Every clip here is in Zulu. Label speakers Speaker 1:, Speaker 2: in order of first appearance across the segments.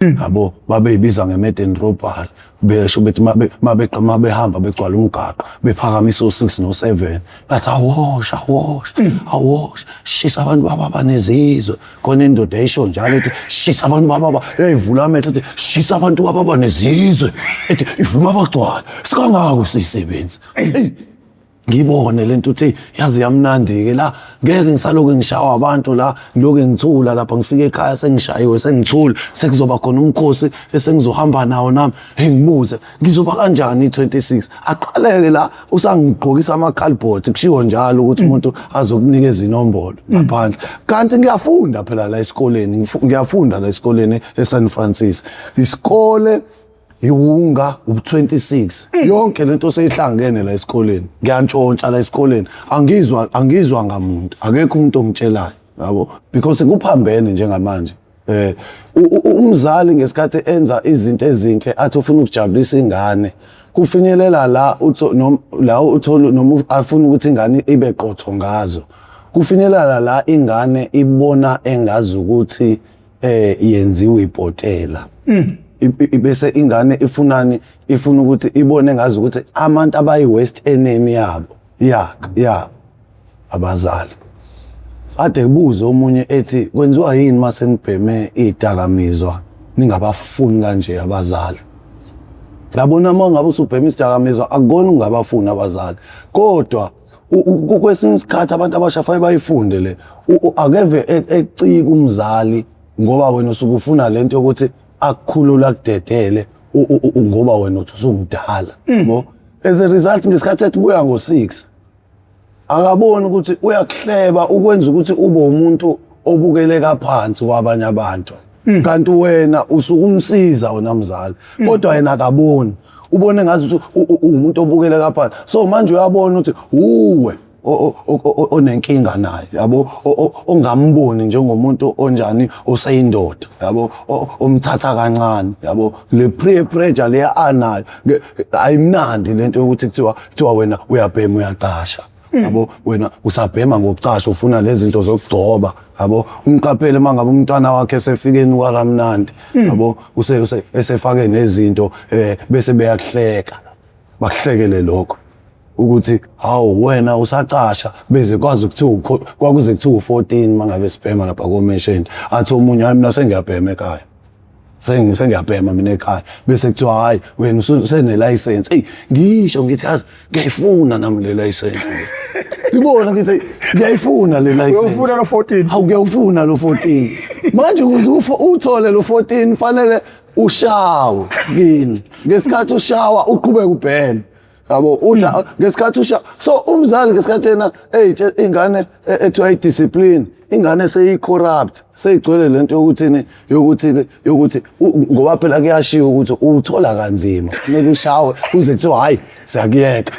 Speaker 1: yabo babeyibiza nge-Maiden Robbery besho bethi mabehamba begcwala umgaqo bephakamisa o6 no7 bathi awash shisa abantu baba nezizwe khona indoda eyisho njalo ethi shisa abantu baba eyivula amehlo ethi shisa abantu baba nezizwe ethi ivuma abagcwala sikangako sisebenzi ngibone lento uthi yazi yamnandi ke la ngeke ngisaloke ngishawa abantu la ngiloke ngithula lapha ngifike ekhaya sengishayiwe sengithula sekuzoba khona umkhosi esengizohamba nawo nami ngibuze ngizoba kanjani i26 aqaleke la usangigqokisa ama-cardboard kushiwo njalo ukuthi umuntu azokunikeza inombolo ngaphandle kanti ngiyafunda phela la esikoleni ngiyafunda la esikoleni eSan Francisco isikole iwunga u26 yonke lento seyihlangene la esikoleni ngiyantshontsha la esikoleni angizwa ngamuntu akekho umuntu ongitshelayo yabo because kuphambene njengamanje umzali ngesikhathi enza izinto ezinhle athi ufuna ukujabulisa ingane kufinyelela la uthola noma afuna ukuthi ingane ibe qotho ngazo kufinyelela la ingane ibona engazi ukuthi yenziwe ibhotela bese ingane ifuna ukuthi ibone ngazi ukuthi abantu abayi-worst enemy yabo abazali ade kubuze omunye ethi kwenziwa yini mase nibheme idakamizwa ningabafuni kanje abazali ngabona uma ngabe usubhema isidakamizwa akukona ungabafuni abazali kodwa kwesinye isikhathi abantu abashafayo bayifunde le akeve ecika umzali ngoba wena usukufuna lento yokuthi akukhulula kudedele ngoba wena uthi usumdala yabo as a result ngesikhathi ethi buya ngo6 akaboni ukuthi uyakuhleba ukwenza ukuthi ube umuntu obukeleka phansi kwabanye abantu kanti wena usukumsiza wena mzali kodwa yena akaboni ubone ngathi umuntu obukeleka phansi so manje uyabona ukuthi uwe onenkinga naye yabo ongamboni njengomuntu onjani oseyindoda yabo omthatha kancane yabo le pressure le anayo ayimnandi lento ukuthi kuthiwa wena uyabhema uyaqasha yabo wena usabhema ngokucasha ufuna lezi zinto zokugcoba yabo umqaphele mangabe umntwana wakhe esefikeni kwakamnandi yabo esefake nezinto bese beyakuhleka bakuhlekele lokho ukuthi hawu wena usacasha beze kwazi ukuthiwa kwakuze kuthiwa u14 mangabe sibhema lapha komesheni athi omunye hayi mina sengiyabhema ekhaya sengiyabhema mina ekhaya bese kuthiwa hayi wena usene license ngisho ngithi yazi ngiyayifuna nami le license ngibona ngithi ngiyayifuna le license
Speaker 2: uyofuna lo 14
Speaker 1: hawu ngiyawufuna lo 14 manje ukuze uthole lo 14 fanele ushawe kini ngesikhathi ushawa uqhubeke ubhema yabo udla ngesikhathi usha so umzali ngesikhathi yena ingane ethiwa discipline ingane seyicorrupt seyigcwele lento yokuthi ngoba phela kuyashiya ukuthi uthola kanzima kumele ushawe kuze kuthiwa hayi siyakuyeka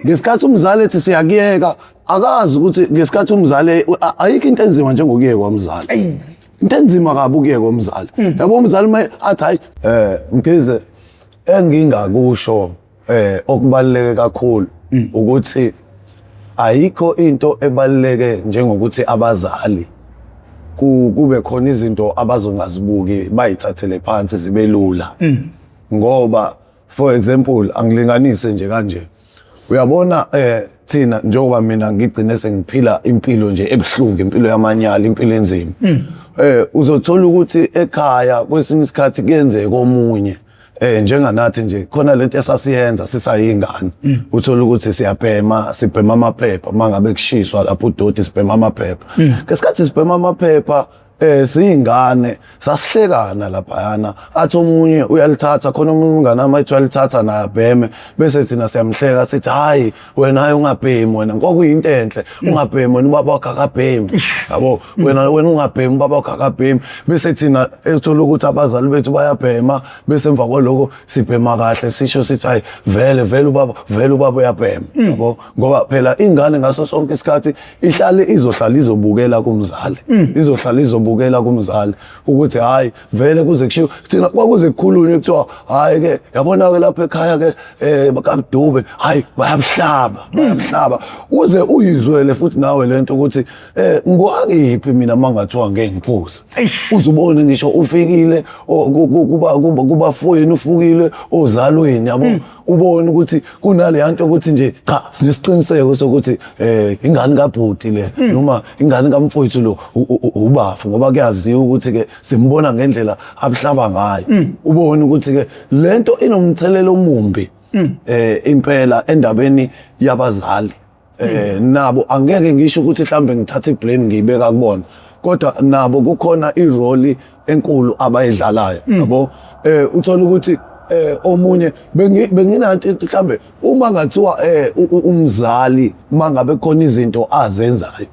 Speaker 1: ngesikhathi umzali ethi siyakuyeka akazi ukuthi ngesikhathi umzali ayikho into enzima njengokuyeka kwamzali into enzima kabi ukuyeka kwamzali yabo umzali athi hayi mkhize engingakusho okubaluleke kakhulu ukuthi ayikho into ebaluleke njengokuthi abazali kube khona izinto abazongazibuki bayithathele phansi zibe lula ngoba for example angilinganise nje kanje uyabona thina njengoba mina ngigcine sengiphila impilo nje ebuhlungu impilo yamanyala impilo enzima uzothola ukuthi ekhaya kwesinye isikhathi kuyenzeka omunye njenganathi nje khona lento esasiyenza sisayingane uthola ukuthi sibhema amaphepha mangabe kushiswa lapho udoti sibhema amaphepha ngesikhathi sibhema amaphepha siyingane sasihlekana laphayana athi omunye uyalithatha khona umuntu ungana amayithi uyalithatha na abheme bese thina siyamhleka sithi hayi wena hayi ungabhemi wena kwakuyinto enhle ungabhemi wena ubaba wakhe akabhemi yabo wena ungabhemi ubaba wakhe akabhemi bese thina ethola ukuthi abazali bethu bayabhema bese emva kwaloko sibhema kahle sisho sithi hayi vele ubaba uyabhema yabo ngoba phela ingane ngaso sonke isikhathi izohlala izobukela kumzali izohlala ukuvukela kumzali ukuthi hayi vele kuze kushiwo thina kwakuze kukhulunywe kuthiwa hayi ke yabona ke lapha ekhaya ke bakaMdube hayi bayabuhlaba uze uyizwele futhi nawe lento ukuthi ngwakiphi mina mangathiwa ngeke ngiphuze uzubone ngisho ufikile kubafowenu ufukile ozalweni yabo ubone ukuthi kunale yanto ukuthi nje cha sinesiqiniseko sokuthi ingane kaBhuti le noma ingane kaMfowethu lo ubafu ngoba kuyaziwa ukuthi ke simbona ngendlela abuhlaba ngayo ubone ukuthi ke lento inomthelelo omumbi impela endabeni yabazali nabo angeke ngisho ukuthi mhlambe ngithatha iblame ngiyibeka kubona kodwa nabo kukhona irole enkulu abayidlalayo yabo uthola ukuthi omunye benginanto mhlambe uma ngathiwa umzali mangabe khona izinto azenzayo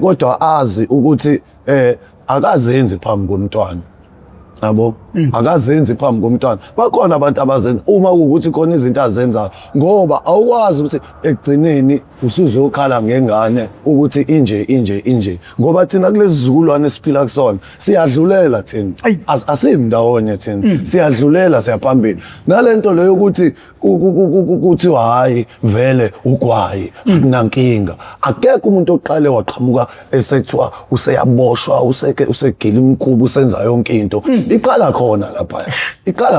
Speaker 1: kodwa azi ukuthi akazenzi phambi komntwana yabo akazenzi phambi komntwana bakhona abantu abazenza uma ukuthi khona izinto azenzayo ngoba awukwazi ukuthi ekugcineni usuzokhala ngengane ukuthi inje ngoba thina kulezi zizukulwane esiphila kusona siyadlulela thina asimndawonye thina siyadlulela siyaphambili nalento leyo ukuthi ukuthi hayi vele ugwayi akunankinga akekho umuntu oqale waqhamuka esethiwa useyaboshwa usegila imkhubu usenza yonke into iqala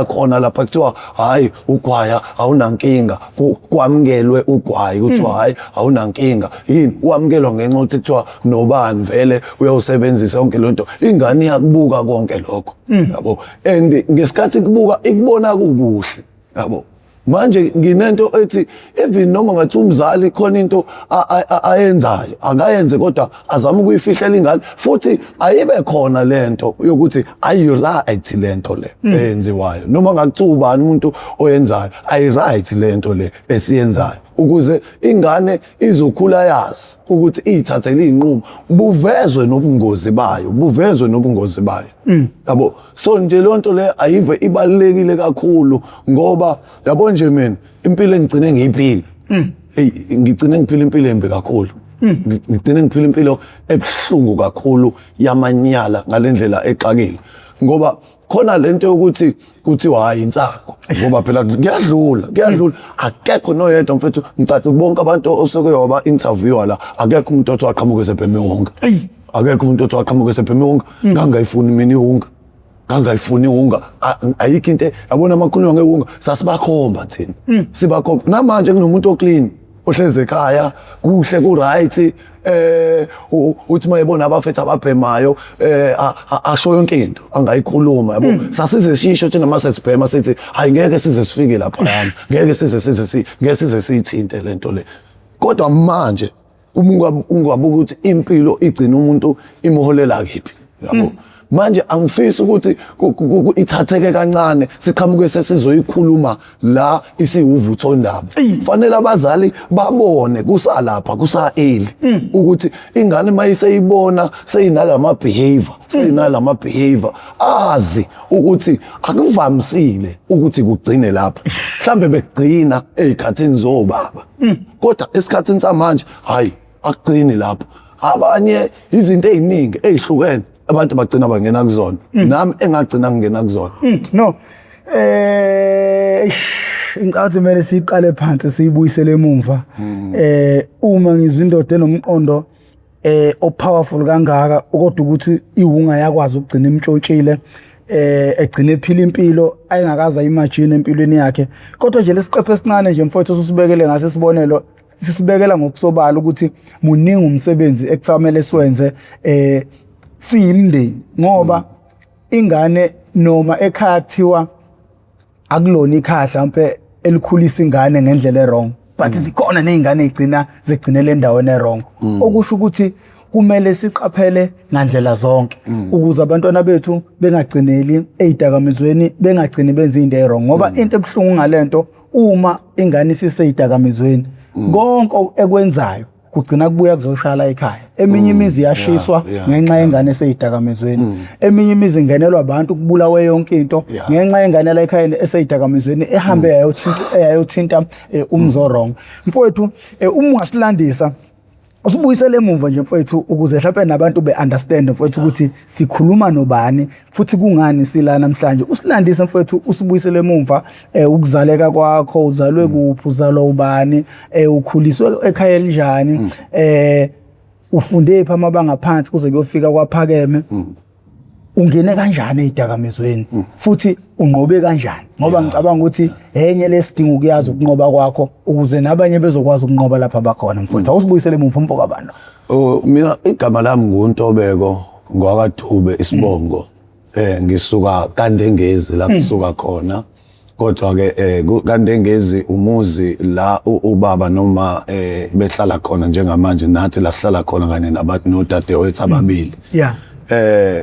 Speaker 1: khona lapha kuthiwa hayi ugwaya awunankinga kwamkelwe ugwayi kuthiwa hayi awunankinga yini wamukelwa ngenxa ukuthi kuthiwa nobani vele uyawusebenzisa yonke lonto ingane iyakubuka konke lokho yabo and ngesikhathi kubuka ikubona kukuhle yabo manje nginento ethi even noma ngathi umzali khona into ayenzayo akayenze kodwa azama ukuyifihlela ingane futhi ayibe khona lento yokuthi ayi-right lento le eyenziwayo noma ngakuthiwa ubani umuntu oyenzayo ayi-right lento le esiyenzayo ukuze ingane izokhula yazi ukuthi ithathele inqumo buvezwe nobungozi bayo yabo so nje lonto le ayive ibalekile kakhulu ngoba yabo nje mina impilo engigcine ngiyiphila ngigcine ngiphila impilo embi kakhulu ngigcine ngiphila impilo ebhlungu kakhulu yamanyala ngalendlela exakile ngoba khona lento yokuthi kuthiwa hayi insango ngoba phela kuyadlula akekho noyedwa mfethu ngicathi bonke abantu osoke waba interviewer la akekho umuntu othi waqhamuka esebheme wonke akekho umuntu othi waqhamuka esebheme wonke ngangayifuni mina ihunga ngangayifuni ihunga ayikho into yabona amakhulunywa ngehunga sasibakhomba thina sibakhomba namanje kunomuntu oclean ohleze ekhaya kuhle ku-right uthi mayebona abafethu ababhemayo asho yonke into angayikhuluma yabo sasize sisho thina mase sibhema sithi hayi ngeke size sifike lapha yana ngeke size siyithinte lento le kodwa manje ungabuka ukuthi impilo igcina umuntu imholela kephi yabo manje angifisi ukuthi ithatheke kancane siqhamuke sesizoyikhuluma la isiwuvutho ndaba fanele abazali babone kusalapha kusa-early ukuthi ingane mayiseyibona seyinalama behavior azi ukuthi akuvamisile ukuthi kugcine lapha mhlambe bekugcina ezikhathini zobaba kodwa esikhathini samanje hayi akugcini lapho abanye izinto eziningi ezihlukene abantu bagcina bangena kuzona nami engagcina ngingena kuzona
Speaker 2: no ingathi mele siqale phansi siyibuyisele emuva uma ngizwe indoda enomqondo opowerful kangaka kodwa ukuthi ihunga yakwazi ukugcina imtshotshile egcina ephila impilo ayengakaza imagine empilweni yakhe kodwa nje lesiqephe esincane nje mfowethu usibekele ngase sibonelo sisibekela ngokusobala ukuthi muningi umsebenzi ekufanele siwenze siyimndeni ngoba ingane noma ekhaya kuthiwa akulona ikhaya mhlawumbe elikhulisa ingane ngendlela errong but zikhona nezingane zigcinele endaweni errong okusho ukuthi kumele siqaphele ngandlela zonke ukuze abantwana bethu bengagcineli ezidakamizweni bengagcini benza into errong ngoba into ebhlungu ngalento uma ingane isiseyidakamizweni konke ekwenzayo kugcina kubuya kuzoshala ekhaya eminye imizi yashiswa ngenxa yengane eseyidakamizweni eminye imizi ingenelwa abantu kubulawe yonke into ngenxa yengane la ekhaya eseyidakamizweni ehambe eyayothinta umzorong mfowethu uma ungasilandisa usibuyisele emuva nje mfowethu ukuze mhlawumbe nabantu be-understand mfowethu ukuthi sikhuluma nobani futhi kungani sila namhlanje. Usilandise mfowethu, usibuyisele emuva ukuzaleka kwakho, uzalwe kuphi, uzalwa ubani, ukhuliswe ekhaya elinjani, ufunde phi amabanga aphansi kuze kuyofika kwaphakeme, ungene kanjani ezidakamizweni futhi unqobe kanjani, ngoba ngicabanga ukuthi enye lesidinga ukuyazi ukunqoba kwakho ukuze nabanye bezokwazi ukunqoba lapha bakhona mfowethu. Awusibuyisele emuva mfo kabantu.
Speaker 1: Mina igama lami nguNtobeko ngwakaDube isibongo. Ngisuka kaNdengezi la kusuka khona. Kodwa ke kaNdengezi umuzi la ubaba noma behlala khona njengamanje nathi la sihlala khona kanye nabantu nodadewethu ababili.
Speaker 2: Yeah.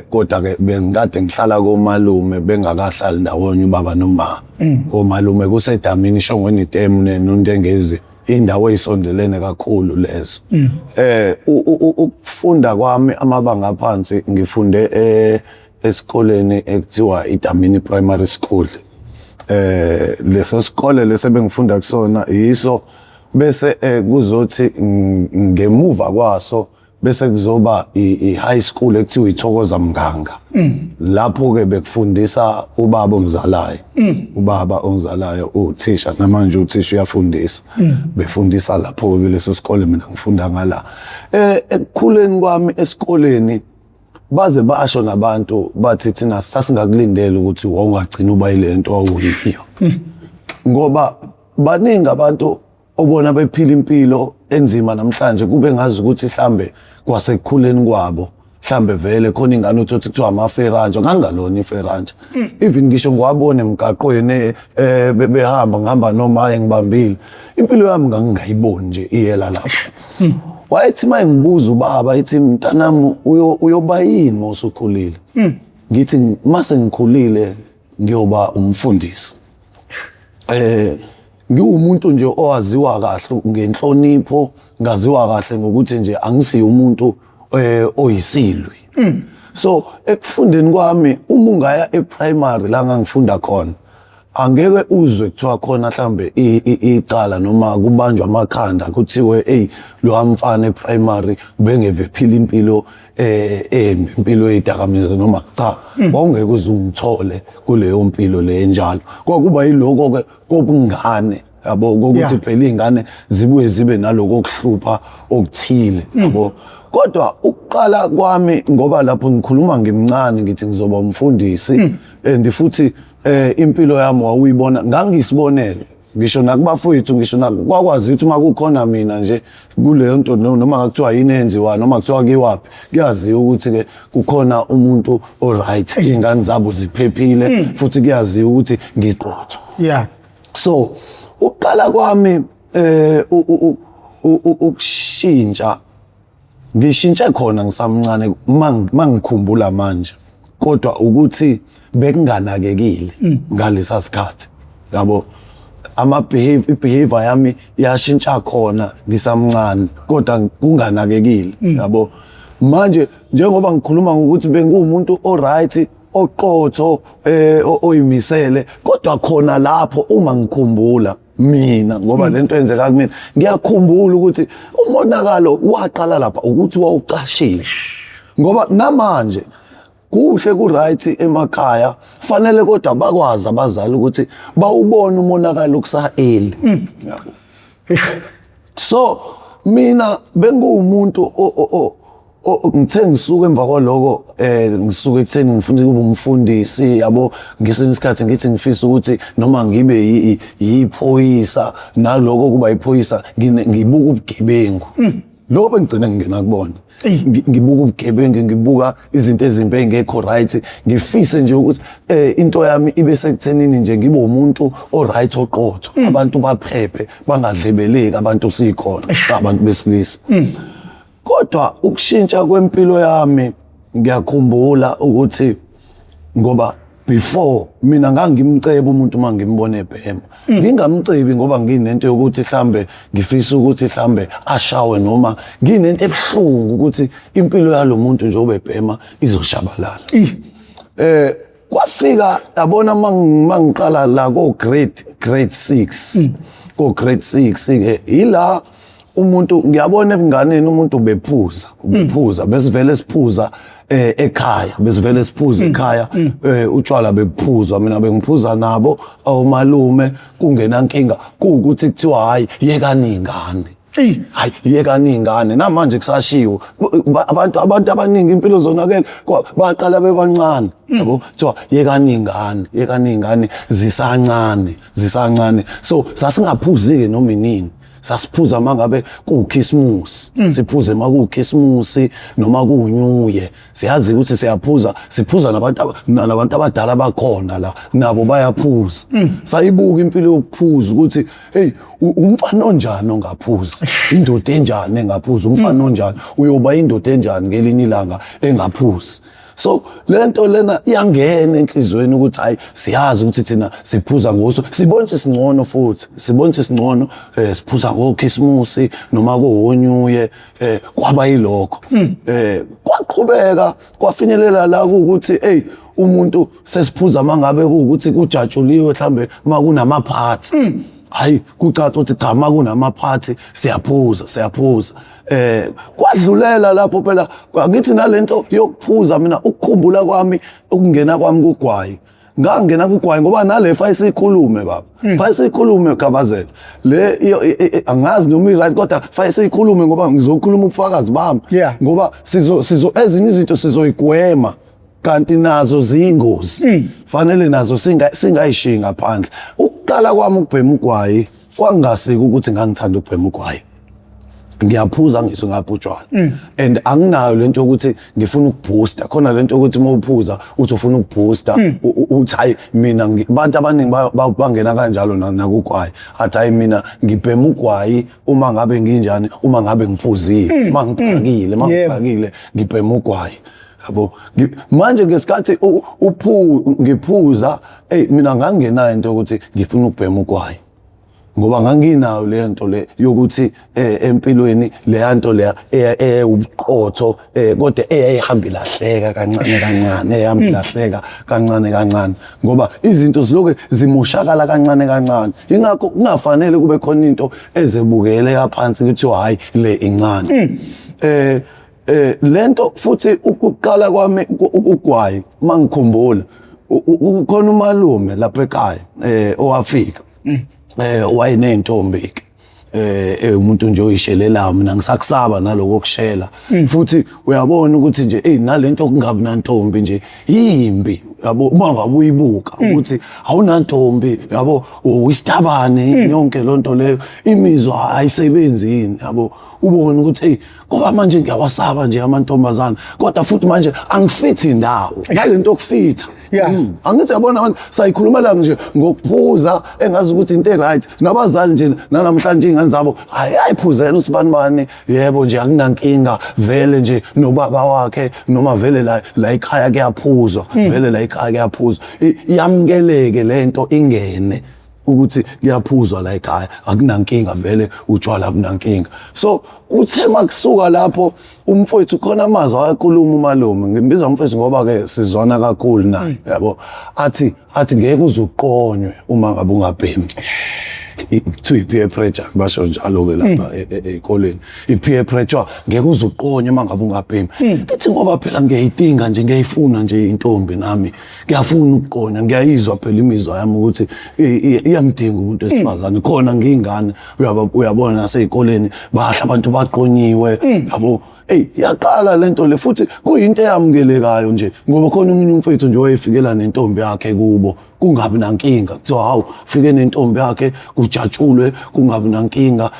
Speaker 1: Kodwa ke bengikade ngihlala komalume bengakahlali ndawonye ubaba noma komalume kusedamini Shongweni Dam noNdengezi, indawo ezisondelene kakhulu lezo. Ukufunda kwami amabanga aphansi ngifunde esikoleni ekuthiwa iDamini Primary School. Leso sikole lese bengifunda kusona yiso bese kuzothi ngemuva kwaso bese kuzoba i-high school ekuthiwa iThokoza Mganga. Lapho ke bekufundisa ubaba ongizalayo. Ubaba ongizalayo uthisha, namanje uthisha uyafundisa. Befundisa lapho kuleso sikole mina ngifunda ngala. Ekukhuleni kwami esikoleni baze basho nabantu bathi thina sasingakulindela ukuthi wawungagcina uba ilento awuyiyo. Ngoba baningi abantu obona bephila impilo enzima namhlanje kube ngazi ukuthi mhlambe kwasekukhuleni kwabo mhlambe vele khona ingane uthi kuthiwa amaferanja, ngangalona iferanja. Even ngisho ngiwabone emgaqweni ngihamba noma ngibambile, impilo yami ngangingayiboni nje iyela lapho. Wayethi mayingibuza ubaba ethi mntanami uyoba yini mawusukhulile? Ngithi mase ngikhulile ngiyoba umfundisi. Ngiwumuntu nje owaziwa kahle ngenhlonipho, ngaziwa kahle ngokuthi nje angisiyo umuntu oyisilwi. So ekufundeni kwami uma ungaya e-primary la ngangifunda khona angeke uzwe kuthiwa khona mhlambe icala noma kubanjwa amakhanda kuthiwe lo amfana e-primary bengeve phila impilo impilo yedakamizwa noma cha, wawungeke uzungithole kuleyo mpilo le njalo. Kwakuba yiloko ke kobungane yabo, ukuthi phela izingane zibuye zibe naloko okuhlupha okuthile yabo. Kodwa ukuqala kwami ngoba lapho ngikhuluma ngimncane ngithi ngizoba umfundisi and futhi impilo yami wawuyibona ngangisibonele ngisho nakubafowethu, ngisho kwakwazi ukuthi uma kukhona mina nje kuleyo nto noma kuthiwa yini enziwa noma kuthiwa kiwapi, kuyaziwa ukuthi ke kukhona umuntu alright, ingane zabo ziphephile futhi kuyaziwa ukuthi ngiqotho. So uqala kwami ukushintsha ngishintshe khona ngisamncane mangikhumbula manje, kodwa ukuthi bekunganakekile ngalesa sikhathi yabo. Behavior yami yashintsha khona ngisamncane kodwa kunganakekile yabo. Manje njengoba ngikhuluma ngokuthi bengumuntu alright, oqotho, oyimisele, kodwa khona lapho uma ngikhumbula mina ngoba lento yenzeka kumina, ngiyakhumbula ukuthi umonakalo waqala lapha ukuthi wawucashile. Ngoba namanje kuhle ku-right emakhaya fanele kodwa bakwazi abazali ukuthi bawubone umonakalo kusa-early. So mina bengumuntu ngithe ngisuka emva kwaloko ngisuka ekutheni ngifuna ukuba umfundisi yabo. Ngesinye isikhathi ngithi ngifisa ukuthi noma ngibe yiphoyisa, naloko kuba yiphoyisa ngibuka ubugebengu. Lokho bengigcina ngingena kubona, ngibuka ubugebengu, ngibuka izinto ezimbi engekho right. Ngifise nje ukuthi into yami ibe sekuthenini nje ngibe umuntu oright, oqotho, abantu baphephe, bangadlebeleki abantu sikhona abantu besilisa. Kodwa ukushintsha kwempilo yami ngiyakhumbula ukuthi ngoba before mina ngangimceba umuntu mangimbona ebhema, ngingamcebi ngoba nginento yokuthi mhlambe ngifisa ukuthi mhlambe ashawe noma nginento ebhlungu ukuthi impilo yalomuntu nje obebhema izoshabalala. Kwafika yabona mangiqala la ko grade 6 ko grade 6 ila umuntu ngiyabona ebunganeni umuntu ubephuza besivele siphuza ekhaya besivele siphuza ekhaya utshwala bephuzwa mina bengiphuza nabo awumalume kungenankinga kuukuthi kuthiwa hayi yekani ingane hayi yekani ingane namanje kusashiwo abantu abaningi impilo zonakele baqala bebancane yabo kuthiwa yekani ingane zisancane so sasingaphuzi-ke noma inini sasiphuza mangabe kukhisimusi siphuze makukhisimusi noma kunyuye siyazi ukuthi siphuza nabantu abadala bakhona la nabo bayaphuza sayibuka impilo yokuphuza ukuthi hey umfana onjani ongaphuzi indoda enjani engaphuzi umfana onjani uyoba indoda enjani ngelinye ilanga engaphuzi so lento lena iyangena enhlizweni ukuthi hayi siyazi ukuthi thina siphuza ngoso sibona singcono futhi siphuza ngokhisimusi noma kohonyuye kwaba yilokho kwaqhubeka kwafinyelela la ukuthi hey umuntu sesiphuza mangabe ukuthi kujatshuliwe mhlambe makunamaphathi hayi kucaca ukuthi cha makunamaphathi siyaphuza kwadlulela lapho phela ngithi nalento yokuphuza mina ukukhumbula kwami ukungena kwami kugwayi ngangena kugwayi ngoba nale fayisikhulume baba fayisikhulume Gabazela le angazi noma right kodwa fayisikhulume ngoba ngizokhuluma ubufakazi bami ngoba sizo ezinye izinto sizoyigwema kanti nazo ziyingozi fanele nazo singayishiyi ngaphandle ukuqala kwami ukubhema ugwayi kwangasiki ukuthi ngangithanda ukubhema ugwayi ngiyaphuza ngisho ngapha utshwala and anginayo lento ukuthi ngifuna ukubooster khona lento ukuthi mawuphuza uthi ufuna ukubooster uthi hayi mina abantu abaningi bangena kanjalo nakugwayi athi hayi mina ngibhema ugwayi uma ngabe nginjani uma ngabe ngiphuzile mangipakile ngibhema ugwayi yabo manje ngesikhathi ngiphuza mina ngangenayo into ukuthi ngifuna ukubhema ugwayi ngoba nganginayo le nto le yokuthi empilweni le nto le ubuqotho kodwa eyayihamba ilahleka kancane ngoba izinto ziloke zimoshakala kancane ingakho kungafanele kube khona into ezebukele yaphansi kuthiwa hayi le incane lento futhi ukuqala kwami ugwayi mangikhumbula ukhona umalume lapha ekhaya owafika wayenentombi umuntu nje oyishelelayo mina ngisakusaba naloko kushela futhi uyabona ukuthi nje nalento kungabi nantombi nje yimbi yabo uma ngabe uyibuka ukuthi awunantombi yabo uyistabane yonke lonto leyo imizwa ayisebenzini yabo ubone ukuthi ngoba manje ngiyawasaba nje amantombazana kodwa futhi manje angifithi indawo ngalento okufitha angithi yabona abantu sayikhulumela nje ngokuphuza engazi ukuthi into right nabazali nje namhlanje ingane zabo ayiphuzela usibani yebo nje akunankinga vele nje nobaba wakhe noma vele la ekhaya kuyaphuzwa vele la ekhaya kuyaphuzwa iyamkeleke lento ingene ukuthi kuyaphuzwa la ekhaya akunankinga vele utshwala akunankinga so uthe makusuka lapho umfowethu khona amazwi ayakhuluma umalume ngimbiza umfowethu ngoba ke sizwana kakhulu naye yabo athi ngeke uzuqonywe uma ngabe ungabhemi kuthiwa i-peer pressure basho njalo ke lapha ezikoleni i-peer pressure ngeke uzuqonywe uma ngabe ungabhemi ithi ngoba phela ngiyayidinga nje ngiyayifuna nje intombi nami ngiyafuna ukuqonya ngiyayizwa phela imizwa yami ukuthi iyamdinga umuntu esifazane khona ngiyingane uyabona nasezikoleni bahla abantu baqonyiwe yabo yaqala lento le futhi kuyinto eyamukelekayo nje ngoba khona umunye umfethu nje oyefikela nentombi yakhe kubo kungabi nankinga kuthiwa hawu fike nentombi yakhe kujatshulwe kungabi nankinga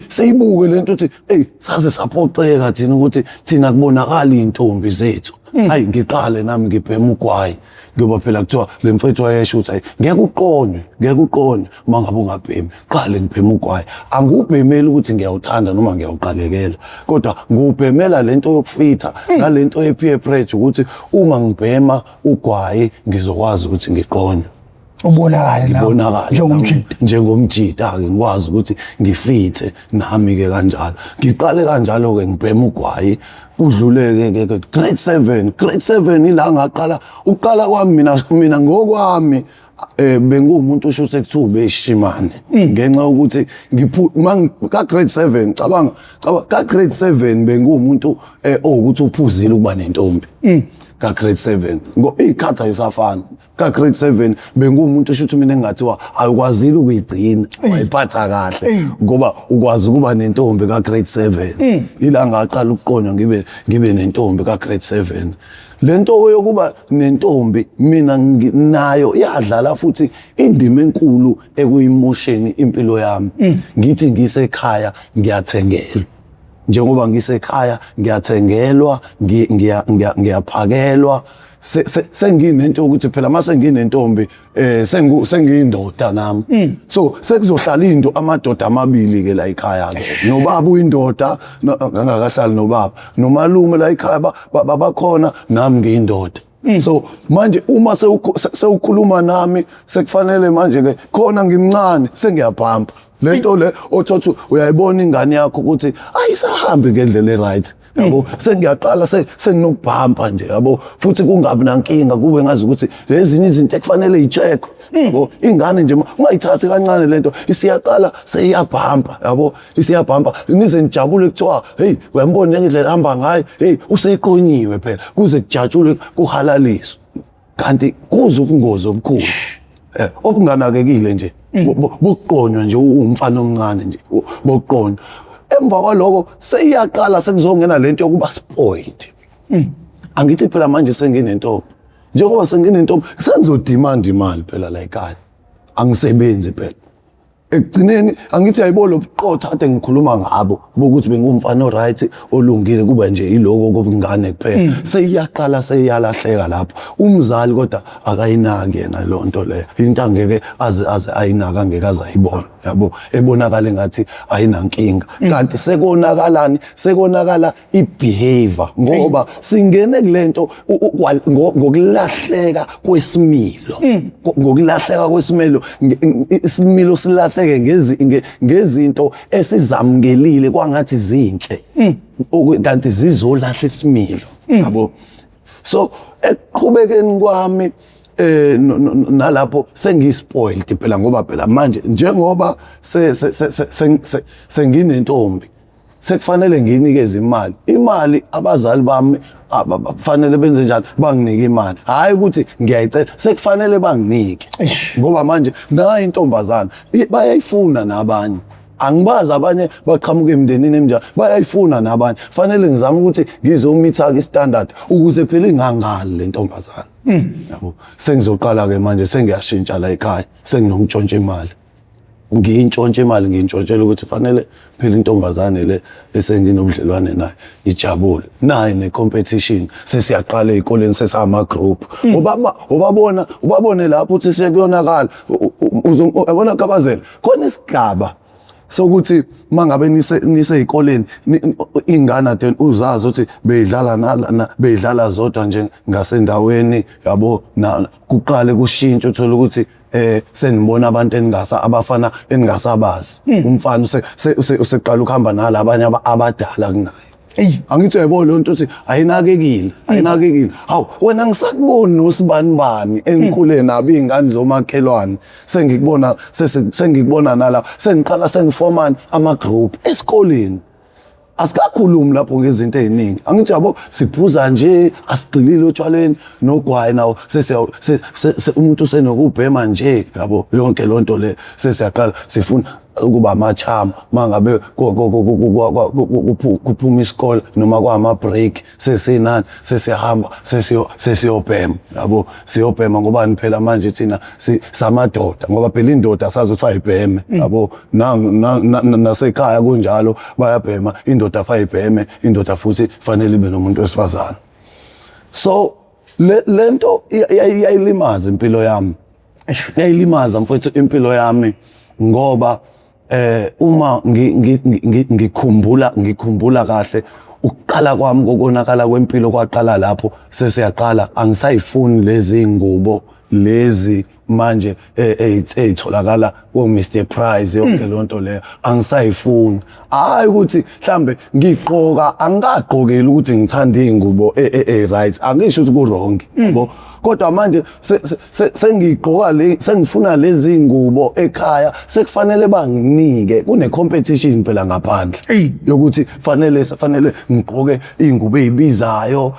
Speaker 1: seyibuke lento ukuthi saze saphoxeka thina ukuthi thina kubonakala intombi zethu hayi ngiqale nami ngibhema ugwayi ngoba phela kuthiwa le mfethu wayesho ukuthi ngeke uqonywe mangabe ungabhemi qale ngibhema ugwayi angubhemeli ukuthi ngiyawuthanda noma ngiyawuqalekela kodwa ngubhemela lento yokufitha nalento ye-peer pressure ukuthi uma ngibhema ugwayi ngizokwazi ukuthi ngiqonywe
Speaker 2: ubonakala
Speaker 1: njengomjita ke ngikwazi ukuthi ngifithe nami ke kanjalo ngiqale kanjalo ke ngibhema ugwayi udluleke ke grade 7 ila ngaqala uqala kwami mina ngokwami bengumuntu usho ukuthi kuthiwa ubeshimane ngenxa ukuthi ka grade 7 cabanga ka grade 7 bengumuntu ukuthi uphuzile ukuba nentombi ka grade 7 ikhatha isafana ka grade 7 bengumuntu usho ukuthi mina engathiwa ayikwazile ukuyigcina wayiphatha kahle ngoba ukwazi ukuba nentombi ka grade 7 ila ngaqala ukuqonya ngibe nentombi ka grade 7 lento yokuba nentombi mina nayo iyadlala futhi indima enkulu ekuyimosheni impilo yami ngithi ngisekhaya ngiyathengelwa njengoba ngisekhaya ngiyathengelwa ngiyaphakelwa senginento ukuthi phela mase nginentombi sengiyindoda nami so sekuzohlala into amadoda amabili ke la ekhaya ke nobaba uyindoda ngangakahlali nobaba nomalume la ekhaya babakhona nami ngiyindoda so manje uma sewukhuluma nami sekufanele manje ke khona ngimncane sengiyabhampa lento le othothi uyayibona ingane yakho ukuthi ayisahambi ngendlela eright yabo sengiyaqala senginokubhampa nje yabo futhi kungabi nankinga kube ngazi ukuthi lezinye izinto ekufanele icheck yabo ingane nje ungayithathi kancane lento isiyaqala seyiyabhampa yabo isiyabhampa nize nijabule kuthiwa hey uyambona ngendlela hamba ngayo hey useyiqonyiwe phela kuze kujatshule kuhalaliswe kanti kuze ubungozi obukhulu okunganakekile nje bokuqonywa nje umfana omncane nje bokuqonywa emva kwaloko seyiyaqala sekuzongena lento yokuba spoiled angithi phela manje senginentombi njengoba senginentombi sengizodemand imali phela la ekhaya angisebenzi phela ekugcineni angithi ayibona lobuqotho kade ngikhuluma ngabo bokuthi bengumfana oright olungile kuba nje iloko kokungane kuphela seyiyaqala seyiyalahleka lapho umzali kodwa akayinaki yena lonto le into angeke aze ayinaka angeke azayibona yabo ebonakala ngathi ayinankinga kanti sekonakala ibehavior ngoba singene kulento ngokulahleka kwesimilo ngokulahleka kwesimilo isimilo silahleke ngezinto esizamkelile kwangathi zinhle kanti zizolahla isimilo yabo so eqhubekeni kwami nalapho sengispoiled phela ngoba phela manje njengoba senginentombi sekufanele nginikeze imali abazali bami abafanele benze njalo banginike imali hayi ukuthi ngiyayicela sekufanele banginike ngoba manje nayo intombazana bayayifuna nabanye angibazi abanye baqhamuka emndenini emnjalo bayayifuna nabanye fanele ngizame ukuthi ngizomitha istandard ukuze phela ingangali lentombazana yabo sengizoqala ke manje sengiyashintsha la ekhaya senginomtshontsha imali ngiyintshontshe imali ngiyintshontshela ukuthi fanele phela intombazane le esenginobudlelwane nayo ijabule nayo ne-competition sesiyaqala ezikoleni sesama group ubabone lapho uthi sekuyonakala uyabona kabazela khona isigaba sokuthi mangabe nise ezikoleni ingane then uzazi ukuthi beyidlala zodwa nje ngasendaweni yabo kuqale kushintshe uthola ukuthi senibona abantu abafana engasabazi umfana useqala ukuhamba nalabanye abadala kunaye angithi uyayibona lonto ukuthi ayinakekile hawu wena ngisakuboni nosibani enikhule nabo izingane zomakhelwane sengikubona nala sengiqala sengifomana ama group esikoleni asikakhulumi lapho ngezinto eziningi angithi yabo siphuza nje asigxilile otshwaleni nogwayi nawo umuntu senokubhema nje yabo yonke lonto le sesiyaqala sifuna ukuba amachama mangabe kuphuma isikole noma kwama break sesinani sesiyahamba sesiyobhema yabo siyobhema ngoba phela manje thina samadoda ngoba phela indoda asazi ukuthi ayibheme yabo nasekhaya kunjalo bayabhema indoda ayibheme indoda futhi fanele ibe nomuntu wesifazana so lento iyayilimaza impilo yami yayilimaza mfowethu impilo yami ngoba uma ngikhumbula kahle ukuqala kwami kokonakala kwempilo kwaqala lapho sesiyaqala angisayifuni lezi ngubo lezi manje ezitholakala ko Mr Price yonke lonto leyo angisayifuni hayi ukuthi mhlambe ngigqoka angaqhokeli ukuthi ngithanda izingubo right angisho ukuthi ku wrong yabo kodwa manje sengigqoka sengifuna lezi ngubo ekhaya sekufanele banginike kune competition phela ngaphandle yokuthi fanele ngigqoke ingubo ezibizayo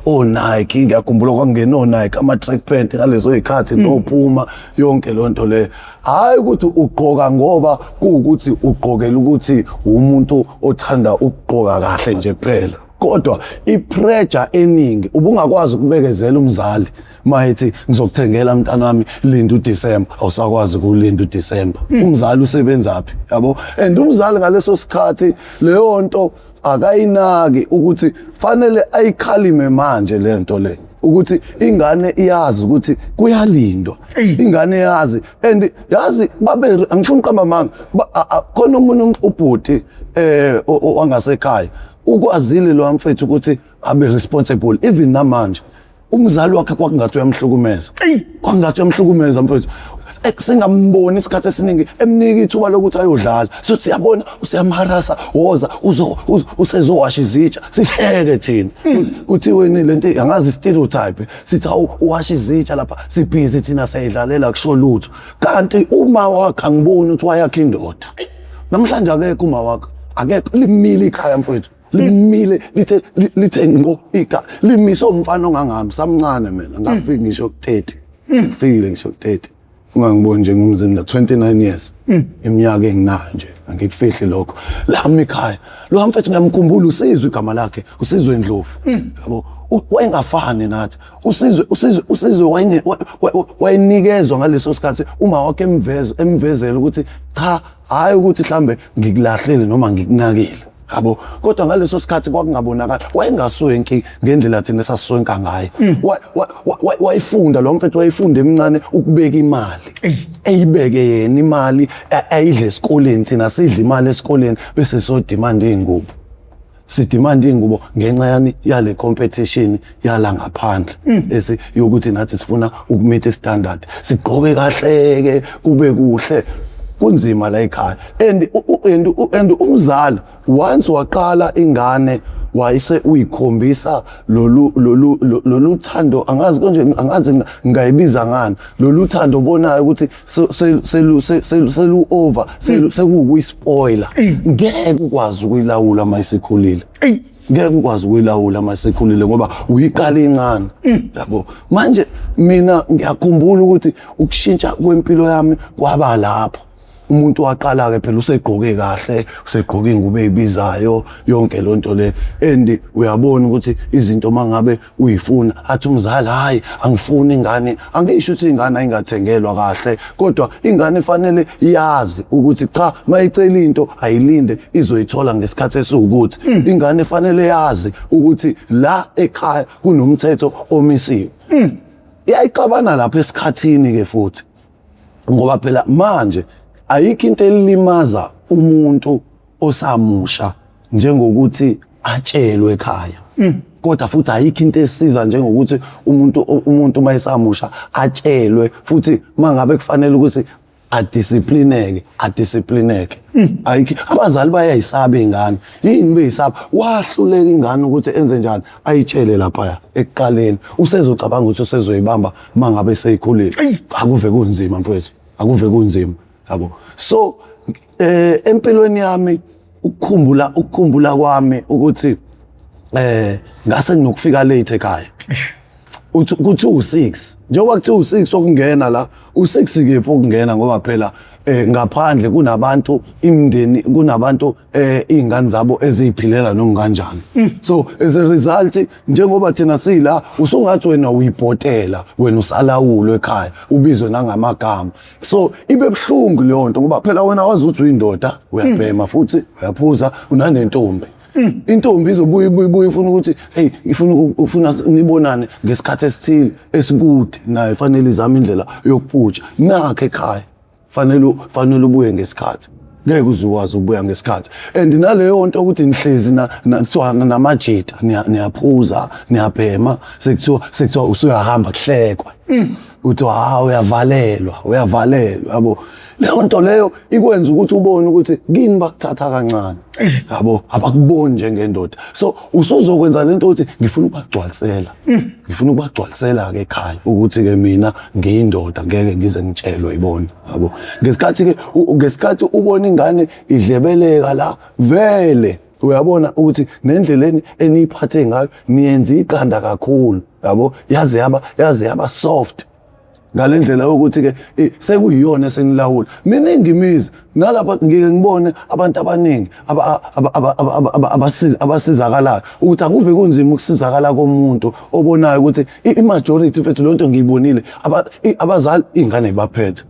Speaker 1: o Nike ngiyakhumbula kwakungena o Nike ama track pant ngalezo izikhathi no Puma yonke lonto le hayi ukuthi ugqoka ngoba kuukuthi ugqokela ukuthi umuntu othanda ukugqoka kahle nje kuphela kodwa ipressure eningi ubungakwazi ukubekezela umzali mayithi ngizokuthengela umntana wami linda uDecember awusakwazi ukulinda uDecember umzali usebenzaphi yabo and umzali ngaleso sikhathi leyo nto akayinaki ukuthi fanele ayikhalime manje lento le ukuthi ingane iyazi ukuthi kuyalindwa ingane yazi and yazi babe angifuni uqamba manga khona umuntu ubhuti wangasekhaya ukwazile lo mfethu ukuthi abe responsible even namanje umzali wakhe kwakungathi uyamhlukumeza kwakungathi uyamhlukumeza mfethu singamboni isikhathi esiningi emnika ithuba lokuthi ayodlala sothi siyabona usiyamharasa woza usezowasha izitsha sihleke thina kuthiwe lento angazi stereotype sithi uwasha izitsha lapha sibhizi thina sayidlalela kusho lutho kanti uma wakhe angiboni ukuthi wayakhe indoda namhlanje akekho uma wakhe akekho limile ikhaya mfethu limile lithe ngo ika limise umfana ongangami samncane mina ngafika ngisho ku30 ngifile ngisho ku30 ungangiboni nje ngumzimba 29 years iminyaka enginayo nje angikufihle lokho lami ekhaya lo mfethu ngiyamkhumbula usizwe igama lakhe usizwe Ndlovu yabo wayengafani nathi usizwe wayenikezwa ngaleso sikhathi uma wakhe emvezela ukuthi cha hayi ukuthi mhlambe ngikulahlele noma ngikunakile yabo kodwa ngaleso sikhathi kwakungabonakala wayengaswenki ngendlela thina sasiswenka ngayo wayifunda lo mfethu wayifunda emincane ukubeka imali eyibeke yena imali ayidle esikoleni thina sidla imali esikoleni bese so demand ingubo sidemand ingubo ngenxa yani yale competition yala ngaphandle bese yokuthi nathi sifuna ukumeet standard sigqoke kahleke kube kuhle kunzima la ekhaya and umzali once waqala ingane wayise uyikhombisa lolu thando angazi konje angazi ngayibiza ngani lolu thando obonayo ukuthi selu over sekuyi spoiler ngeke ukwazi ukuyilawula mayisikhulile ngeke ukwazi ukuyilawula mayisikhulile ngoba uyiqala incane yabo manje mina ngiyakhumbula ukuthi ukushintsha kwempilo yami kwaba lapho umuntu waqala ke phela usegqoke kahle usegqoke ingubo ezibizayo yonke lonto le and uyabona ukuthi izinto mangabe uyifuna athi umzali hayi angifuni ingane angisho ukuthi ingane ayingathengelwa kahle kodwa ingane ifanele yazi ukuthi cha mayicela into ayilinde izoyithola ngesikhathi esiwukuthi ingane ifanele yazi ukuthi la ekhaya kunomthetho omisiwe iyayixabana lapha esikhathini ke futhi ngoba phela manje ayikho into elimaza umuntu osamusha njengokuthi atshelwe ekhaya kodwa futhi ayikho into esiza njengokuthi umuntu mayisamusha atshelwe futhi mangabe kufanele ukuthi adisciplineke ayikho abazali bayayisaba ingane yini beyisaba wahluleka ingane ukuthi enze njani ayitshele lapha ekuqaleni usezocabanga ukuthi usezoyibamba mangabe seyikhulile akuve kunzima mfowethu akuve kunzima yabo so empilweni yami ukukhumbula kwami ukuthi ngase nginokufika late ekhaya kuthi u6 njengoba kuthi u6 sokungena la u6 kephi okungena ngoba phela ngaphandle kunabantu imndeni kunabantu izingane zabo eziphilela noma kanjani so as a result njengoba thina sila usungathi wena uyibhotela wena usalawulo ekhaya ubizwe nangamagama so ibe buhlungu leyo nto ngoba phela wena wazi ukuthi uyindoda uyabhema futhi uyaphuza unanentombi intombi izobuya ifuna ukuthi hey ufuna nibonane ngesikhathi esithile esikude naye fanele izama indlela yokuphutsha nakhe ekhaya fanele ubuye ngesikhathi ngeke uzukwazi ukubuya ngesikhathi and naleyo nto ukuthi nihlezi namajita niyaphuza niyabhema sekuthiwa usuyahamba kuhlekwa uthi uyavalelwa yabo. Leyo nto leyo ikwenza ukuthi ubone ukuthi kini bakuthatha kancane yabo, abakuboni njengendoda. So usuzokwenza lento ukuthi ngifuna ukubagcwalisela ke ekhaya ukuthi ke mina ngiyindoda ngeke ngize ngitshelwe yibona yabo. Ngesikhathi ubona ingane idlebeleka la vele uyabona ukuthi nendleleni eniphathe ngayo niyenza iqanda kakhulu yabo, yaze yaba soft ngalendlela ukuthi ke sekuyiyona esenilawula. Mina ngimiza nalapha ngike ngibone abantu abaningi abasizakalayo ukuthi akuve kunzima ukusizakala komuntu obonayo ukuthi i-majority mfethu lonto ngiyibonile abazali ingane ibaphethe.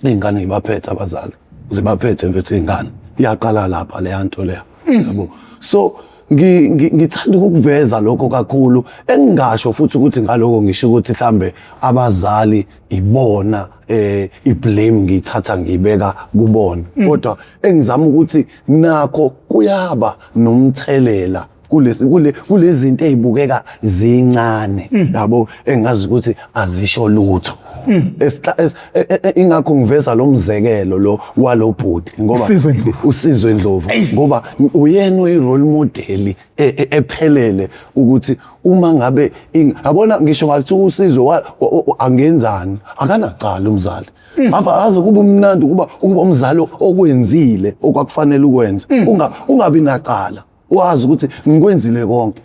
Speaker 1: Ingane ibaphethe abazali zibaphethe mfethu ingane. Iyaqala lapha le nto leya yabo. So ngithanda ukuveza lokho kakhulu, engingasho futhi ukuthi ngaloko ngisho ukuthi mhlambe abazali ibona iblame ngiyithatha ngiyibeka kubona, kodwa engizama ukuthi nakho kuyaba nomthelela kulezi zinto ezibukeka zincane yabo, engazi ukuthi azisho lutho. Ingakho ngiveza lo mzekelo lo walobhuti ngoba uSizwe Ndlovu ngoba uyena oyi-role model ephelele ukuthi uma ngabe yabona ngisho ngathi uSizwe angenzani akanaqala umzali aze kube umnandi ukuba umzali okwenzile okwakufanele ukwenza ungabi naqala, wazi ukuthi ngikwenzile konke.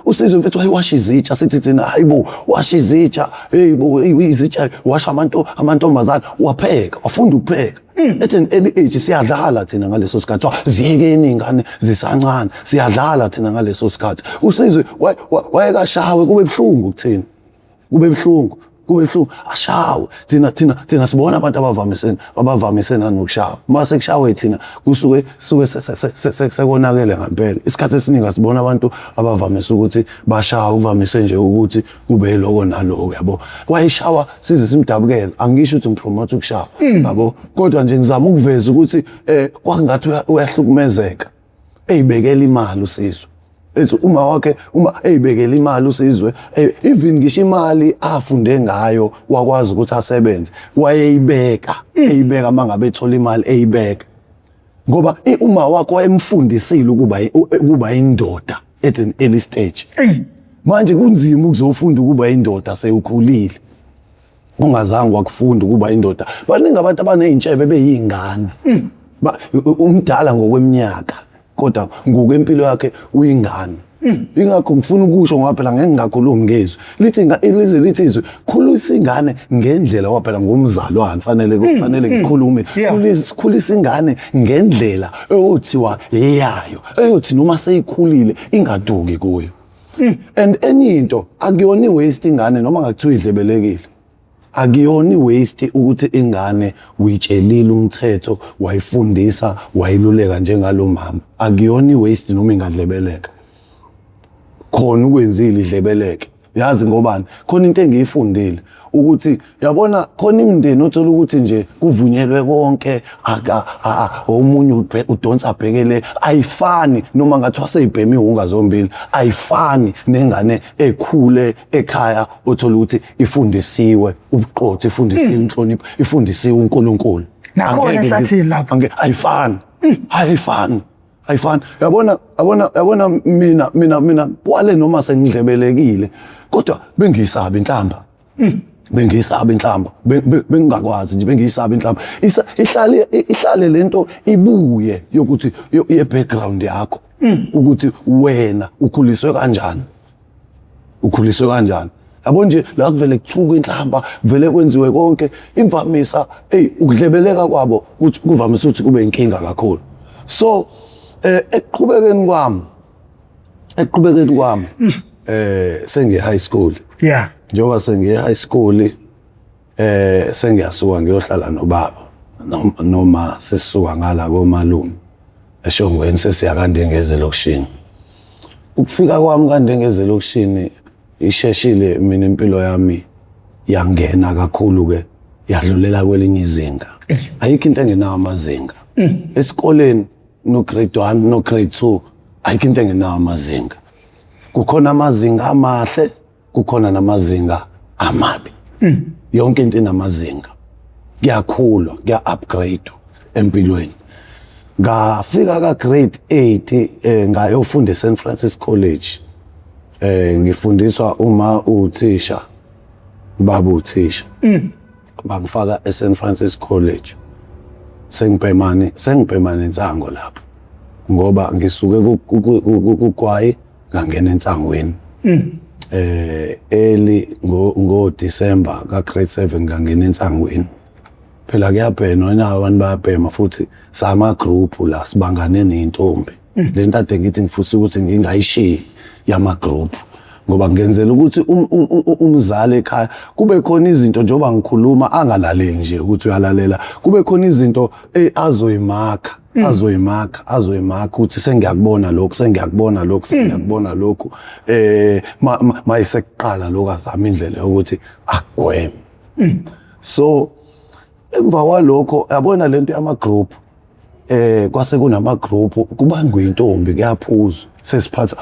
Speaker 1: uSizwe mfethu wayiwasha izitsha sithi thina hayibo washa izitsha, heyibo izitsha washa amantombazana, wapheka wafunda ukupheka. At an early age siyadlala thina ngaleso sikhathi, ziyekeni ingane zisancane siyadlala thina ngaleso sikhathi. USizwe wayekashawe kube buhlungu kuthina, kube buhlungu ashawe thina sibona abantu abavamisena nokushawa. Mase kushawe thina kusuke sekonakele ngempela. Isikhathi esiningi asibona abantu abavamise ukuthi bashawa, uvamise nje ukuthi kube lokho naloko yabo. Wayeshawa size simdabukele, angisho ukuthi ngipromote ukushawa yabo, kodwa nje ngizama ukuveza ukuthi kwangathi uyahlukumezeka. Eyibekela imali uSizwe. Uma eyibekela imali uSizwe, even ngisho imali afunde ngayo wakwazi ukuthi asebenze wayeyibeka mangabe ethola imali eyibeka, ngoba uma wakho wayemfundisile ukuba indoda at an early stage. Manje kunzima ukuzofunda ukuba indoda sewukhulile ungazange wakufunda ukuba indoda. Baningi abantu abanezintshebe beyingane, umdala ngokweminyaka kodwa ngokwempilo yakhe uyingane. Ingakho ngifuna ukusho ngoba phela ngeke ngakhuluma ngezwe lithi izwe khulisa ingane ngendlela ngoba phela ngumzalwane kufanele ngikhulume. Khulisa ingane ngendlela eyothiwa eyayo, eyothi noma seyikhulile ingaduki kuyo. And enye into akuyona waste ingane noma ngakuthiwa idlebelekile, akuyona waste ukuthi ingane uyitshelile umthetho, wayifundisa, wayiluleka njengalo mama. Akuyona waste noma ingadlebeleka, khona ukwenzile idlebeleke. Yazi ngobani? Khona into engiyifundile ukuthi yabona khona imindeni othola ukuthi nje kuvunyelwe konke, omunye udonsa abhekele, ayifani noma ngathi waseyibhemiwe ungazombili, ayifani nengane ekhule ekhaya othola ukuthi ifundisiwe ubuqotho, ifundisiwe inhlonipho, ifundisiwe uNkulunkulu.
Speaker 2: Nakhona ehlathini lapha
Speaker 1: ayifani. Yabona mina kwale noma sengidlebelekile kodwa bengiyisaba inhlamba. Bengiyisaba inhlamba, bengingakwazi nje bengiyisaba inhlamba. Ihlale lento ibuye yokuthi ye-background yakho ukuthi wena ukhuliswe kanjani. Yabo nje la kuvele kuthuka inhlamba, vele kwenziwe konke imvamisa, ukudlebeleka kwabo kuvamise ukuthi kube inkinga kakhulu. So ekuqhubekeni kwami sengiye high school.
Speaker 2: Yeah.
Speaker 1: Njengoba sengiye high school sengiyasuka ngiyohlala nobaba noma sesisuka ngala komalume eShongweni sesiya kaNdengeze lokishini. Ukufika kwami kaNdengeze lokishini isheshile, mina impilo yami yangena kakhulu ke yadlulela kwelinye izinga. Ayikho into engenayo amazinga. Esikoleni no grade 1 no grade 2 ayikho into engenayo amazinga. Kukhona amazinga amahle, kukhona namazinga amabi. yonke into inamazinga, kuyakhulwa, kuya-upgrade empilweni. Ngafika ka-grade 8 ngayofunda e-St. Francis College. Ngifundiswa uma uthisha, baba uthisha. Bangifaka e-St. Francis College. Sengibhemane Nsango lapho. Ngoba ngisuke kuKwayi ngangena eNsangweni. Early ngo December ka grade 7 ngangena eNsangweni. Phela kuyabhenwa nawo abantu bayabhema futhi sama group la sibangane nentombi. Lento ade ngithi ngifisa ukuthi ngingayishiyi yama group ngoba ngenzela ukuthi umzali ekhaya kube khona izinto njengoba ngikhuluma angalaleli nje ukuthi uyalalela, kube khona izinto azoyimarka ukuthi sengiyakubona sengiyakubona lokhu mayisekuqala lokho azama indlela yokuthi agweme. So emva kwalokho yabona lento yama group kwase kunama group kubangwe intombi kuyaphuzwa sesiphatha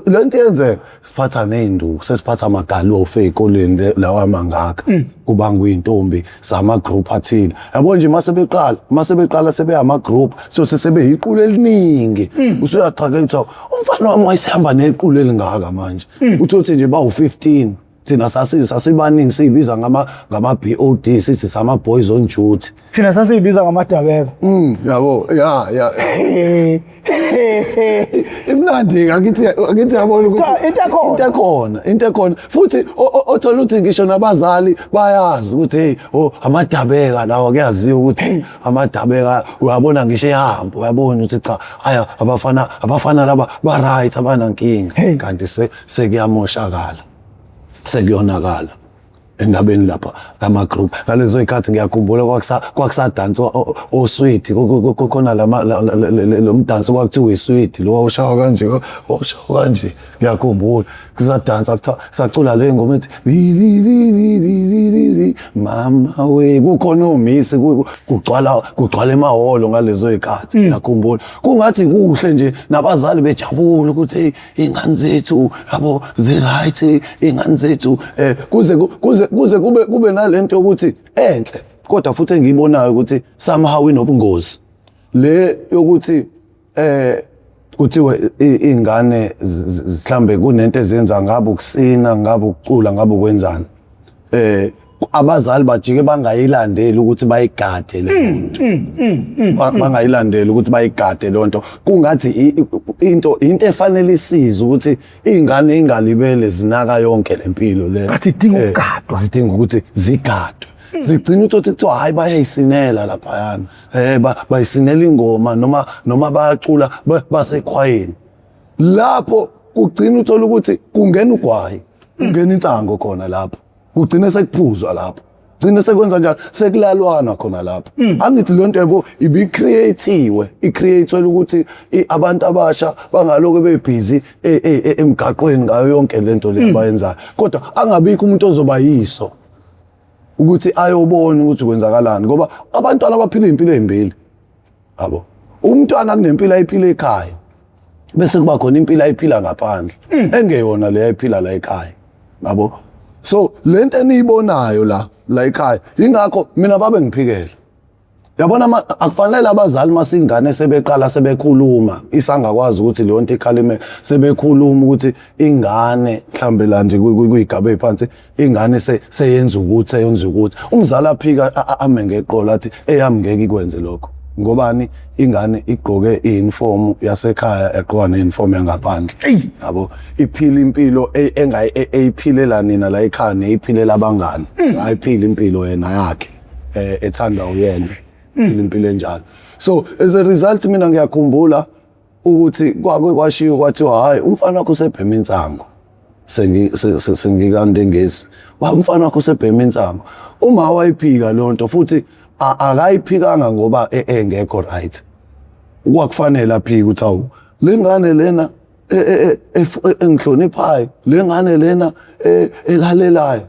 Speaker 1: lento yenzeka siphatha nezinduku sesiphatha amagalofu ezikoleni lawa mangaka kubangwe intombi sama group athile yabona nje masebeqala sebeyama group so sebeyiqulu eliningi usuyaqhaka ukuthi umfana wami wayesihamba nequlu elingaka manje uthi nje bawu15 thina sasibaningi sibiza ngama BOD sithi sama boys on duty,
Speaker 2: thina sasibiza ngamadabeka.
Speaker 1: Yabo ya imnandi akithi yabona ukuthi into ekhona futhi othola ukuthi ngisho nabazali bayazi ukuthi hey amadabeka lawo kuyaziwa ukuthi amadabeka uyabona ngisho ehamba uyabona ukuthi cha aya abafana laba ba right abanankinga kanti sekuyamoshakala sekuyonakala endabeni lapha ama group ngalezo ikhathi ngiyakhumbula kwakusadance osweet khona lo mdanso kwakuthiwa isweet lo washawa kanje ngiyakhumbula kusadansa kuthiwa sacula le ngoma ethi mama we kukhona umisi kugcwala emahholo ngalezo ikhathi ngiyakhumbula kungathi kuhle nje nabazali bejabula ukuthi ingane zethu yabo zi right ingane zethu kuze kube nalento ukuthi enhle kodwa futhi engiyibonayo ukuthi somehow inobungozi le yokuthi kuthiwa ingane mhlambe kunento ezenza ngabe ukusina ngabe ukucula ngabe ukwenzana abazali bajike bangayilandeli ukuthi bayigade le nto bangayilandeli ukuthi bayigade le nto kungathi into efanele isize ukuthi izingane ingalibele zinaka yonke lempilo le
Speaker 2: bathi idinga ukugadwa
Speaker 1: zidinga ukuthi zigadwe zigcina ukuthi kuthiwa hayi bayayisinela lapha yana bayisinela ingoma noma bayacula basekhwayeni lapho kugcina uthola ukuthi kungena ugwayi kungena insango khona lapho kugcina sekuphuzwa lapho gcina sekwenza njalo sekulalwana khona lapho angithi le nto yabo i-createwe ukuthi abantu abasha bangaloko bebhizi emgaqweni ngayo yonke lento le abayenzayo kodwa angabikho umuntu ozoba yiso ukuthi ayobona ukuthi kwenzakalani ngoba abantwana baphila impilo ezimbili yabo umntwana kunempilo ayiphila ekhaya bese kuba khona impilo ayiphila ngaphandle engeyona le ayiphila la ekhaya yabo. So lento eniyibonayo la ekhaya ingakho mina babe ngiphikela yabona akufanele abazali masingane sebeqala sebekhuluma isangakwazi ukuthi leyo nto ikhalime sebekhuluma ukuthi ingane mhlambe la nje kuyigaba ephansi ingane seyenza ukuthi umzali aphika ame ngeqolo athi eyami ngeke ikwenze lokho ngobani ingane igqoke iuniform yasekhaya egqoka neuniform yangaphandle yabo iphila impilo eyiphilela nina la ekhaya neyiphilela abangani ayiphila impilo yena yakhe ethanda uyena iphila impilo enjalo. So as a result mina ngiyakhumbula ukuthi kwashiyo kwathiwa hayi umfana wakho usebhema insango sengikande ngezi umfana wakho usebhema insango uma wayiphika lonto futhi akayiphikanga ngoba engekho right kwakufanele aphike uthi awu lengane lena engihloniphayo lengane lena elalelayo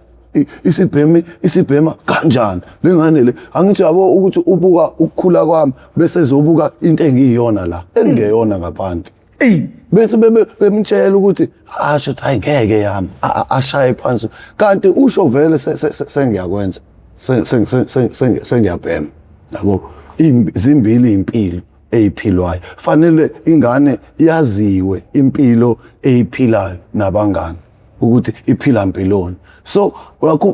Speaker 1: isibhema kanjani lengane le angithi yabo ukuthi ubuka ukukhula kwami bese zobuka into engiyona la engeyona ngaphandle bese bemtshela ukuthi asho ukuthi hayi ngeke yami ashaye phansi kanti usho vele sengiyakwenza sengiyabhema yabo zimbili impilo eyiphilwayo fanele ingane yaziwe impilo eyiphilayo nabangani ukuthi iphila impiloni so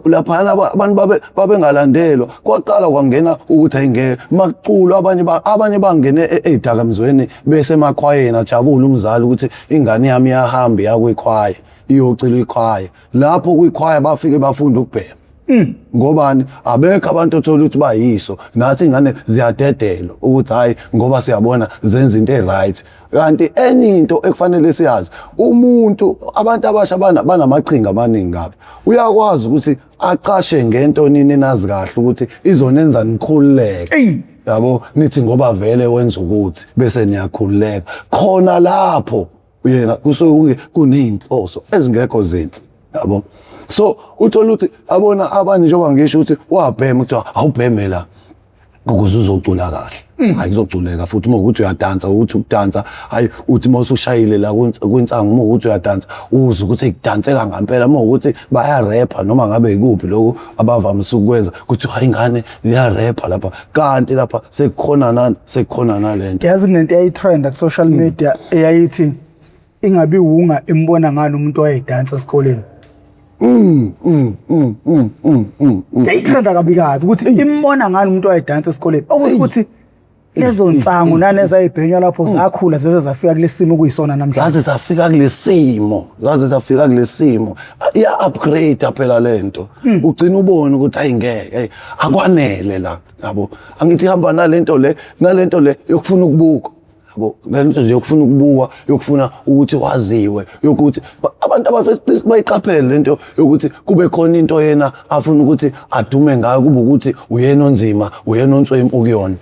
Speaker 1: lapha abantu babengalandelwa kwaqala kwangena ukuthi ayingeke makuculo abanye bangene ezidakamizweni bese emakhwayeni ajabula umzali ukuthi ingane yami yahamba yakwikhwaya iyocila ikhwaya lapho kwikhwaya bafike bafunda ukubhema ngobani abekho abantu othola ukuthi bayiso nathi ingane ziyadedelwa ukuthi hayi ngoba siyabona zenza into eright kanti enye into ekufanele siyazi umuntu abantu abasha banamaqhinga amaningi ngapha uyakwazi ukuthi aqashe ngento nini nazi kahle ukuthi izonenza nikhululeke yabo nithi ngoba vele wenza ukuthi bese niyakhululeka khona lapho uyena kusuke kuneyinhloso ezingekho zinhle yabo so uthola ukuthi abona abanye njengoba ngisho ukuthi wabhema kuthiwa awubheme la ukuze uzocula kahle hayi kuzoculeka futhi uma ukuthi uyadansa ukuthi ukudansa hayi uthi uma usushayile la kwinsango uma ukuthi uyadansa uze ukuthi kudanseka ngempela uma ukuthi baya rapper noma ngabe ikuphi lokho abavamise ukwenza kuthi hayi ingane ziya rapper lapha kanti lapha sekukhona nalento
Speaker 2: yazi kunento eyayitrend ku social media eyayithi ingabi unga imbona ngani umuntu owayedansa esikoleni yayitrenda kabi ukuthi imbona ngani umuntu owayedansa esikoleni ukuthi lezo nsangu nanezayibhenywa lapho zakhula zeze zafika kulesimo kuyisona namhlanje
Speaker 1: zaze zafika kulesimo iya upgrade phela lento ugcina ubone ukuthi ayingeke akwanele la yabo angithi hamba nalento le yokufuna ukubuka yabo lento nje yokufuna ukubuka yokufuna ukuthi waziwe yokuthi abantu bayiqaphele lento yokuthi kube khona into yena afuna ukuthi adume ngayo kube ukuthi uyena onzima uyena ontswempu kuyona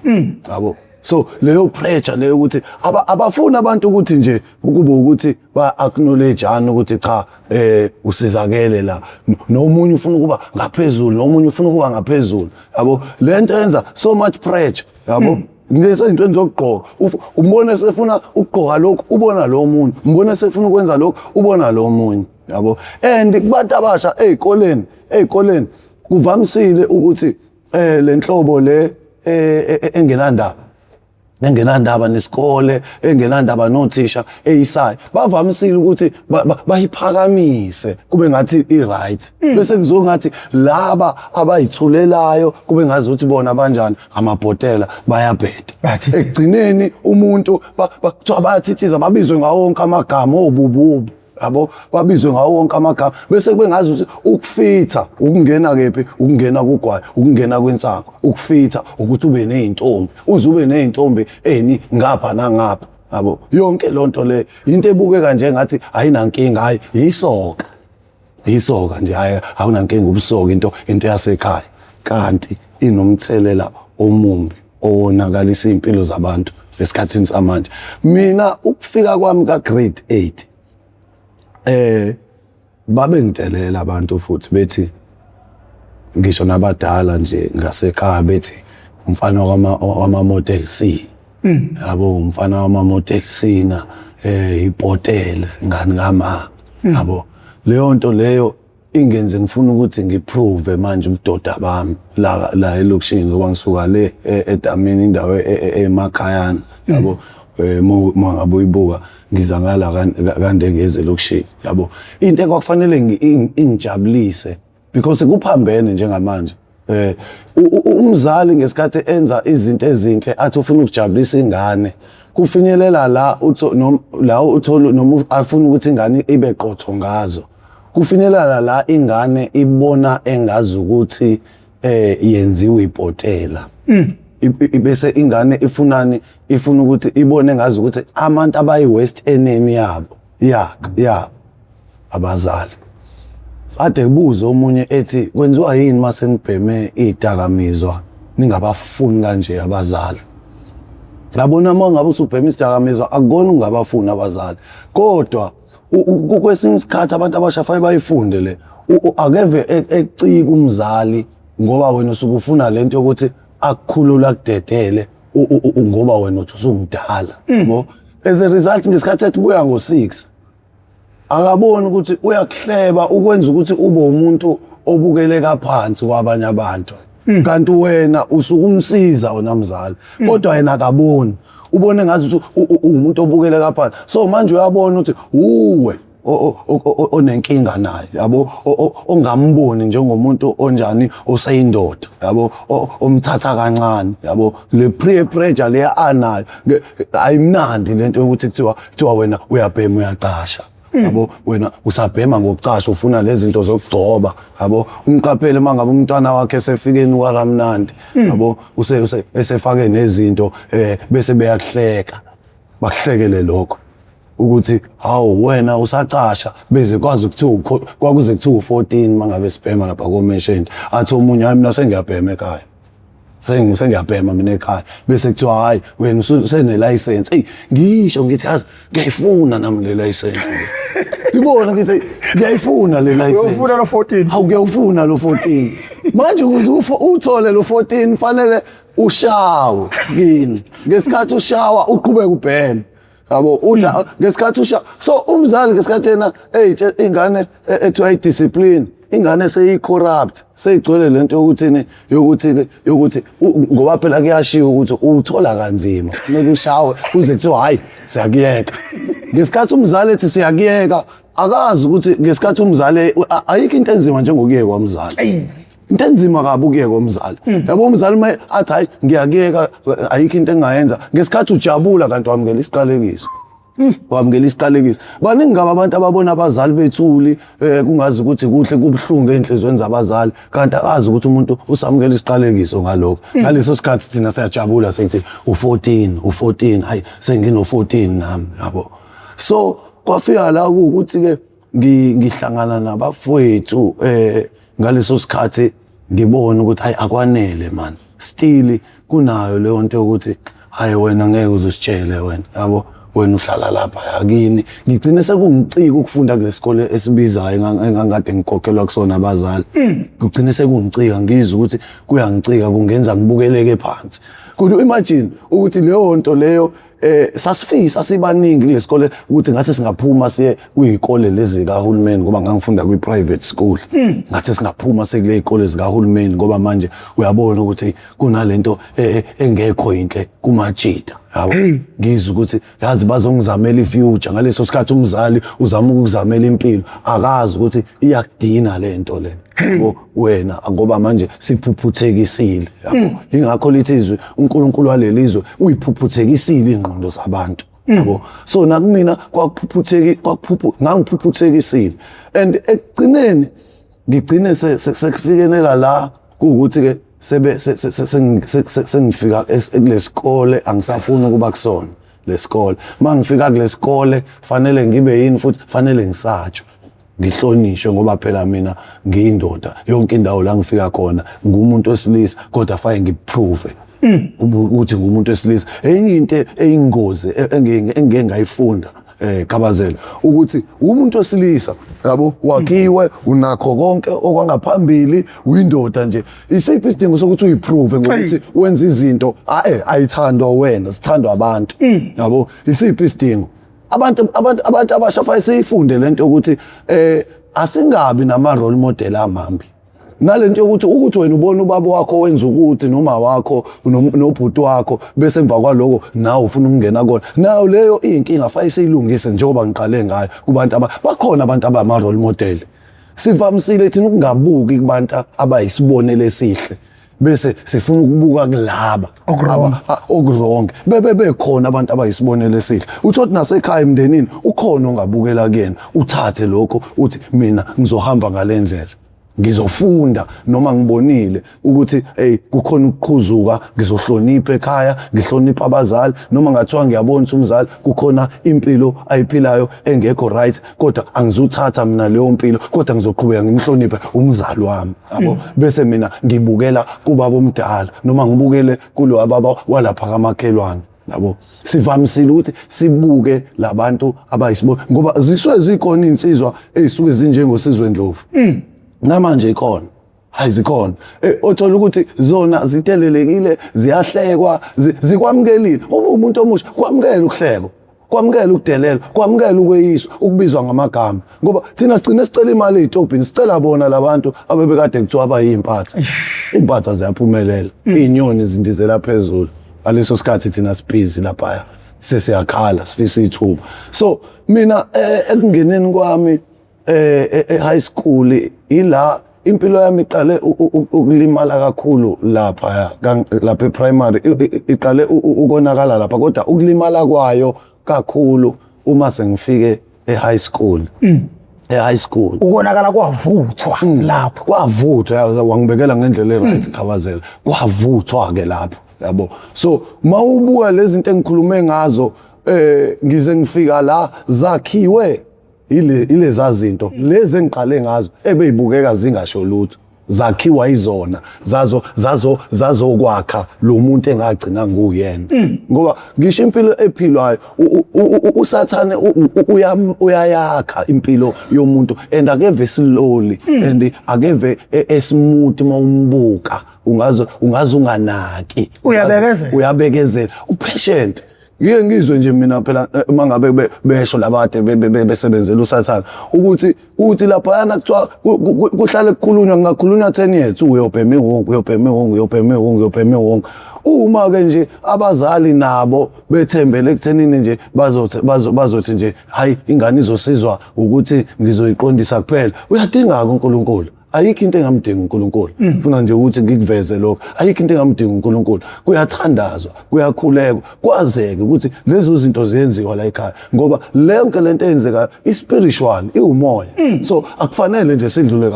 Speaker 1: yabo so leyo pressure leyo ukuthi abafuna abantu ukuthi nje kube ukuthi ba acknowledge ukuthi cha usizakele la nomunye ufuna ukuba ngaphezulu nomunye ufuna ukuba ngaphezulu yabo lento yenza so much pressure yabo ngeze into ezokugqoka umbone sefuna ukugqoka lokho ubona lo muntu umbone sefuna ukwenza lokho ubona lo munye yabo and kubantu abasha ezikoleni kuvamisile ukuthi lenhlobo le engenandaba nesikole engenandaba nothisha eyisayo bavamisile ukuthi bayiphakamise kube ngathi i-right bese kuzongathi laba abayithulelayo kube ngazi ukuthi bona banjani amabhotela bayabheda ekugcineni umuntu kuthiwa bayathithiza babizwe ngawo wonke amagama obububu yabo babizwe ngawo wonke amagama bese kube ngazi ukuthi ukufitha ukungena kephi ukungena kugwayi ukungena kwensango ukufitha ukuthi ube nezintombi uze ube nezintombi eni ngapha nangapha yabo yonke lonto le into ebukeka nje ngathi ayinankinga hayi isoka nje hayi awunankinga ubusoka into yasekhaya kanti inomthelela omumbi owonakalisa impilo zabantu lesikhathini samanje mina ukufika kwami ka grade 8 babe ngitelela abantu futhi bethi ngisho nabadala nje ngasekhaya bethi umfana wama Model C yabo umfana wama Model C na ibhotela ngani ngama yabo leyo nto leyo ingenze ngifuna ukuthi ngiprove manje ubudoda bami la elokushini ngoba ngisuka le eDamini indawo emakhayana yabo ngabe uyibuka ngiza ngala kande ngeze lokushini yabo into ekwakufanele ingijabulise because kuphambene njengamanje umzali ngesikhathi enza izinto ezinhle athi ufuna ukujabulisa ingane kufinyelela la uthola noma afuna ukuthi ingane ibe qotho ngazo kufinyelela la ingane ibona engazi ukuthi yenziwe ibhotela bese ingane ifuna ukuthi ibone ngazi ukuthi abantu abayi-worst enemy yabo abazali ade kubuza omunye ethi kwenziwa yini mase nibheme izidakamizwa ningabafuni kanje abazali labona uma ngabe usubhema isidakamizwa akukona ungabafuni abazali kodwa kwesinye isikhathi abantu abashafayo bayifunde le akeve ecika umzali ngoba wena usukufuna lento ukuthi akukhulula kudedele ngoba wena uthi usumdala yabo as a result ngesikhathi ethi buya ngo6 akaboni ukuthi uyakuhleba ukwenza ukuthi ube umuntu obukeleka phansi kwabanye abantu kanti wena usukumsiza wena mzali kodwa yena akaboni ubone ngathi umuntu obukeleka phansi so manje uyabona ukuthi uwe onenkinga naye yabo ongamboni njengomuntu onjani oseyindoda yabo omthatha kancane yabo le pressure le anayo ayimnandi lento ukuthi kuthiwa wena uyabhema uyaqasha yabo wena usabhema ngokucasha ufuna lezi zinto zokugcoba yabo umqaphele mangabe umntwana wakhe esefikeni kwakamnandi yabo esefake nezinto bese beyakuhleka bakuhlekele lokho ukuthi hawu wena usacasha beze kwazi ukuthi kwakuze kuthiwa 14 mangabe sibhema lapha komesheni athi omunye hayi mina sengiyabhema ekhaya sengiyabhema mina ekhaya bese kuthiwa hayi wena usene license hey ngisho ngithi yazi ngiyayifuna nami le license ibona ngithi ngiyayifuna le license
Speaker 2: uyofuna lo 14
Speaker 1: hawu ngiyawufuna lo 14 manje ukuze uthole lo 14 fanele ushawe kini ngesikhathi ushawa uqhubeka ubhema yabo udla ngesikhathi usha so umzali ngesikhathi yena ingane ethiwa discipline ingane seyicorrupt seyigcwele lento yokuthi ngoba phela kuyashiya ukuthi uthola kanzima kumele ushawe kuze kuthiwa hayi siyakuyeka ngesikhathi umzali ethi siyakuyeka akazi ukuthi ngesikhathi umzali ayikho into enzima njengokuyeka kwamzali into enzima kabi ukuyeka komzali yabo umzali maye athi hayi ngiyakuyeka ayikho into engayenza ngesikhathi ujabula kanti wamukela isiqalekiso wamukela isiqalekiso baningi ngaba abantu ababona abazali bethuli kungazi ukuthi kuhle kubhlungu enhlizweni zabazali kanti akazi ukuthi umuntu usamukela isiqalekiso ngalokho ngaleso sikhathi thina siyajabula sithi u14 hayi sengino 14 nami yabo so kwafika la ukuthi ke ngihlangana nabafowethu ngaleso sikhathi ngibona ukuthi hayi akwanele man still kunayo leyo nto ukuthi hayi wena ngeke uzositshele wena yabo wena uhlala lapha yakini ngigcine sekungicika ukufunda kulesikole esibizayo engangade ngikhokhelwa kusona abazali kugcine sekungicika ngizwe ukuthi kuyangicika kungenza ngibukeleke phansi kuthi imagine ukuthi leyo nto leyo sasifisa sibaningi kulesikole ukuthi ngathi singaphuma siye kuyikole lezi kahulumeni ngoba ngangifunda kwi-private school ngathi singaphuma sekule ikole zikahulumeni ngoba manje uyabona ukuthi kunalento engekho inhle kumajita yabo ngizwe ukuthi yazi bazongizamela ifuture ngaleso sikhathi umzali uzama ukuzamela impilo akazi ukuthi iyakudina lento le yabo wena ngoba manje siphuphuthekisile yabo ingakho lithi izwi uNkulunkulu walelizwe uyiphuphuthekisile ingqondo zabantu yabo so nakumina ngangiphuphuzekisile and ekugcineni ngigcine sekufikenela la ukuthi ke sengifika kulesikole angisafuni ukuba kusona lesikole mangifika kulesikole fanele ngibe yini futhi fanele ngisatshwe ngihlonishwe ngoba phela mina ngiyindoda yonke indawo la ngifika khona ngumuntu wesilisa kodwa fanele ngiprove ukuthi ngumuntu wesilisa enye into eyingozi engeke ngayifunda Kabazela ukuthi umuntu wesilisa yabo wakhiwe unakho konke okwangaphambili uyindoda nje isiphi isidingo sokuthi uyiprove ngokuthi wenza izinto ayithandwa wena sithandwa abantu yabo isiphi isidingo abantu abasha seyifunde lento ukuthi asingabi nama role model amambi nalento ukuthi wena ubona ubaba wakho wenza ukuthi noma wakho nobhuti wakho bese emva kwaloko nawe ufuna ukungena kona nayo leyo inkinga fa isiyilungise njengoba ngiqale ngayo kubantu bakhona abantu abama role model sivamisile thina ukungabuki kubantu abayisibonelo esihle bese sifuna ukubuka kulaba okurong bebe khona abantu abayisibonelo esihle uthothi nasekhaya emndenini ukhona ongabukela kuyena uthathe lokho uthi mina ngizohamba ngalendlela ngizofunda noma ngibonile ukuthi kukhona ukuqhuzuka ngizohlonipha ekhaya ngihlonipha abazali noma ngathiwa ngiyabona umzali kukhona impilo ayiphilayo engekho right kodwa angizuthatha mina leyo mpilo kodwa ngizoqhubeka ngimhloniphe umzali wami yabo bese mina ngibukela kubaba omdala noma ngibukele kulo ababa walapha kamakhelwane yabo sivamisile ukuthi sibuke labantu abayisibo ngoba ziswe zikhona insizwa ezisuke zinjengosizwe Ndlovu namanje ikhona hayi zikhona othola ukuthi zona zitelelekile ziyahlekwa zikwamukelile uma umuntu omusha kwamukela ukuhlekwa kwamukela ukudelela, kwamukela ukweyiswa, ukubizwa ngamagama. Ngoba thina sigcina sicela imali ezitobhini, sicela bona labantu abebekade kuthiwa abayimpatha. Impatha ziyaphumelela, inyoni zindizela phezulu. Aleso sikhathi thina sibhizi lapha sesiyakhala, sifisa ithuba. So mina ekungeneni kwami high school ila impilo yami iqale ukulimala kakhulu lapha e-primary, iqale ukonakala lapha, kodwa ukulimala kwayo kakhulu uma sengifike e-high school. E-high school
Speaker 2: ukonakala kwavuthwa lapho.
Speaker 1: Kwavuthwa, wangibekela ngendlela e-right Khabazela. Kwavuthwa ke lapho, yabo. So mawubuka lezi zinto engikhulume ngazo ngize ngifika la zakhiwe ileza zinto lezi engiqale ngazo ebeyibukeka zingasho lutho, zakhiwa izona zazo kwakha lo muntu engagcina nguyena. Ngoba ngisho impilo ephilwayo usathane uyayakha impilo yomuntu and akeve slowly and akeve esmooth mawumbuka, ungaze unganaki, uyabekezela, upatient. Ngike ngizwe nje mina phela mangabe besho labade besebenzela usathana ukuthi lapha yana kuthiwa kuhlale kukhulunywa, ngakhulunywa 10 years uyobhema ihongo. Uma ke nje abazali nabo bethembele ekuthenini nje bazothi nje hayi ingane izosizwa ukuthi ngizoyiqondisa kuphela, uyadinga uNkulunkulu. Ayikho into engamdinga uNkulunkulu. Ufuna nje ukuthi ngikuveze lokho. Ayikho into engamdinga uNkulunkulu. Kuyathandazwa, kuyakhulekwa, kwazeke ukuthi lezo zinto ziyenziwa la ekhaya. Ngoba lonke lento eyenzeka ispiritual, iumoya. So akufanele nje sidlule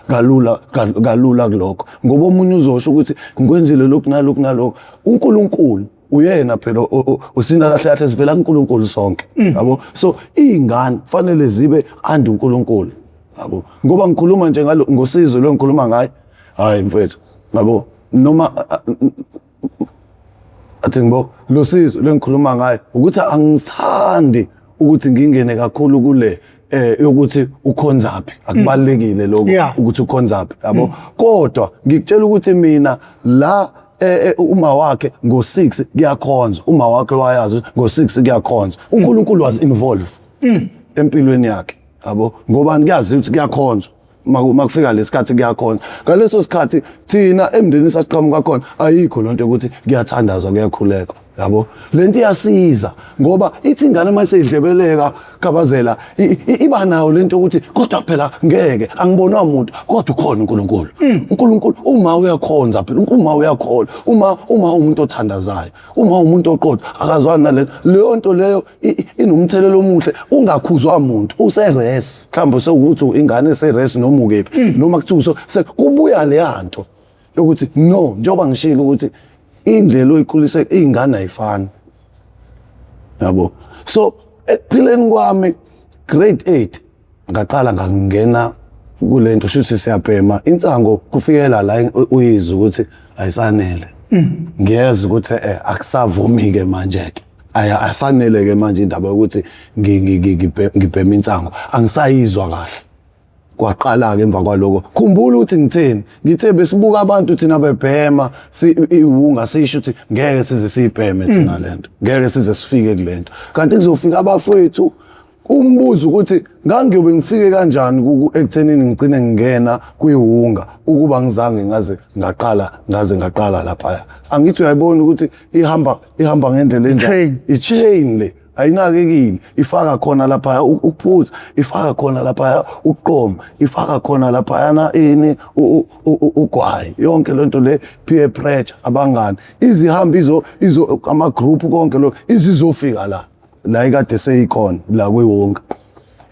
Speaker 1: kalula kulokho. Ngoba umunye uzosho ukuthi ngikwenzile lokhu nalokho. uNkulunkulu uyena phela usinda kahle kahle sivela kuNkulunkulu sonke. Yabo. So izingane fanele zibe andi uNkulunkulu. Yabo, ngoba ngikhuluma nje ngosizo lo ngikhuluma ngaye, hayi mfethu, yabo, noma athi ngibo lo sizo lo ngikhuluma ngaye ukuthi angithandi ukuthi ngingene kakhulu kule yokuthi ukhonzaphi, akubalekile lokho ukuthi ukhonzaphi, yabo. Kodwa ngikutshela ukuthi mina la uma wakhe ngo6 kuyakhonza, uma wakhe wayazi ngo6 kuyakhonza. uNkulunkulu was involved empilweni yakhe. Yabo, ngoba ngiyazi ukuthi kuyakhonzwa makufika lesikhathi kuyakhonza. Ngaleso sikhathi thina emndeni sasiqhamuka khona ayikho lonto ukuthi kuyathandazwa, kuyakhuleka. Yabo, lento iyasiza ngoba ithi ingane mayiseyidlebeleka Khabazela iba nayo lento ukuthi kodwa phela ngeke angibonwa umuntu kodwa ukhona uNkulunkulu. uNkulunkulu uma uyakhonza phela, uma uyakhola, uma umuntu othandazayo, uma umuntu oqotho akazwani nale leyo nto leyo inomthelelo omuhle, ungakhuzwa umuntu userest. Mhlawumbe sekuthi ingane eserest noma ukephi noma kuthiwa sekubuya le yanto yokuthi no, njengoba ngishilo ukuthi indlela oyikhulise izingane ayifani. Yabo. So ekuphileni kwami grade 8 ngaqala ngangena kulento shuthi siyabhema insango kufikela la uyizwa ukuthi ayisanele. Ngiyeza ukuthi akusavumi ke manje ke. Asanele ke manje indaba ukuthi ngibhema insango. Angisayizwa kahle. Kwaqala ke emva kwaloko khumbula ukuthi ngitheni, ngithe besibuka abantu thina bebhema iwunga sisho ukuthi ngeke size sibheme thina lento, ngeke size sifike kulento. Kanti kuzofika abafowethu umbuzo ukuthi ngangiyobe ngifike kanjani ekuthenini ngicine ngingena kwiwunga ukuba ngizange ngaze ngaqala lapha. Angithi uyayibona ukuthi ihamba ngendlela enjani, i-chain le ayinakekile, ifaka khona lapha ukuphutha, ifaka khona lapha uqoma, ifaka khona lapha yana ugwayi, yonke lento le peer pressure, abangani izihamba izo ama group konke lokho izizofika la ikade seyikhona la kwiwonga.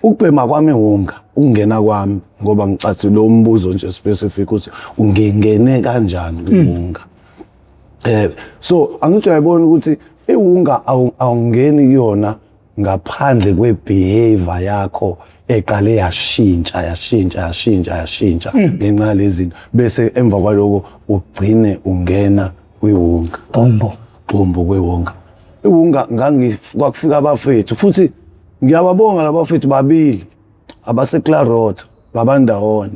Speaker 1: Ukubhema kwami wonga, ukungena kwami ngoba ngicathi lo mbuzo nje specific ukuthi ungengene kanjani kwiwonga. So angithi uyayibona ukuthi iwunga awungeni kuyona ngaphandle kwebehavior yakho eqale yashintsha ngenxa lezinto, bese emva kwaloko ugcine ungena kwiwunga. Bombo kwiwunga. Iwunga kwakufika abafethu futhi ngiyababonga labafethu babili abaseClarota babandawona,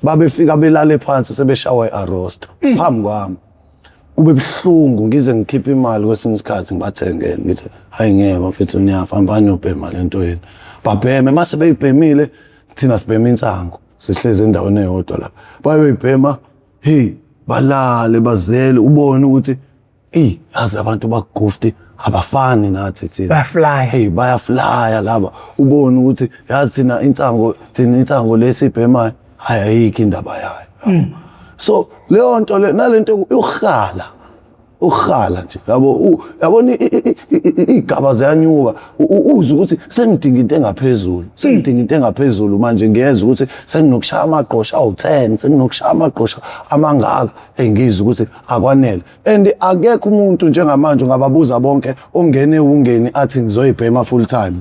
Speaker 1: babefika belale phansi sebeshawa iArosta phambi kwami. kube buhlungu ngize ngikhiphe imali kwesinye isikhathi ngibathengele ngithi hayi ngeke bafethu niyafa hambani ubhema lento yenu babheme mase beyibhemile thina sibhema insango sihleze endaweni eyodwa lapha bayoyibhema hey balale bazele ubone ukuthi yazi abantu bakugufti abafani nathi thina
Speaker 2: bayafly
Speaker 1: hey bayaflya laba ubone ukuthi yazi thina insango lesibhemayo ayikho indaba yayo so leyo nto le nalento ukhala nje yabona igaba ziyanyuka uze ukuthi sengidinga into engaphezulu manje ngiyeza ukuthi senginokushaya amaqosha awu10 senginokushaya amaqosha amangaka engizwe ukuthi akwanele and akekho umuntu njengamanje ngababuza bonke ongene ungeni athi ngizoyibhema full time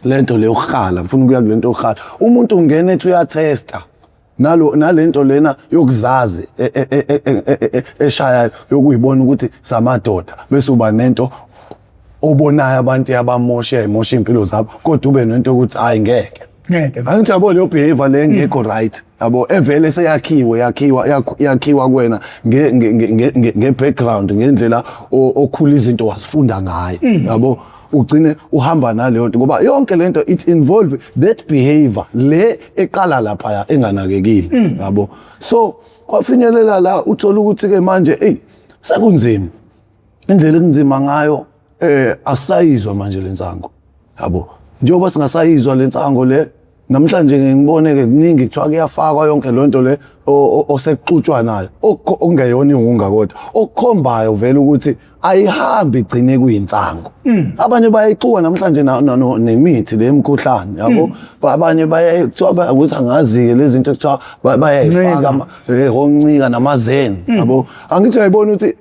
Speaker 1: lento le ukhala ngifuna ukuya kulento ukhala umuntu ungene ethi uyatesta nalento lena yokuzazi eshaya yokuyibona ukuthi samadoda bese uba nento obonayo abantu abamosha impilo zabo kodwa ube nento ukuthi hayi ngeke angithi yabo leyo behavior le ngekho right yabo evele seyakhiwa kuwena nge-background ngendlela okhula izinto wasifunda ngayo yabo ugcine uhamba naleyo nto ngoba yonke lento it involve that behavior le eqala lapha enganakekile yabo so kwafinyelela la uthola ukuthi ke manje sekunzima indlela ekunzima ngayo asayizwa manje lensango yabo njengoba singasayizwa lensango le namhlanje ngibone ke kuningi kuthiwa kuyafakwa yonke lonto le osekuxutshwa nayo okungeyona ihunga kodwa okukhombayo vele ukuthi ayihambi igcine kuyinsango abanye bayixuka namhlanje nemithi lemkhuhlane yabo abanye bayayithiwa ukuthi angazi lezi zinto kuthiwa bayayifaka oncika namazeni yabo angithi uyayibona ukuthi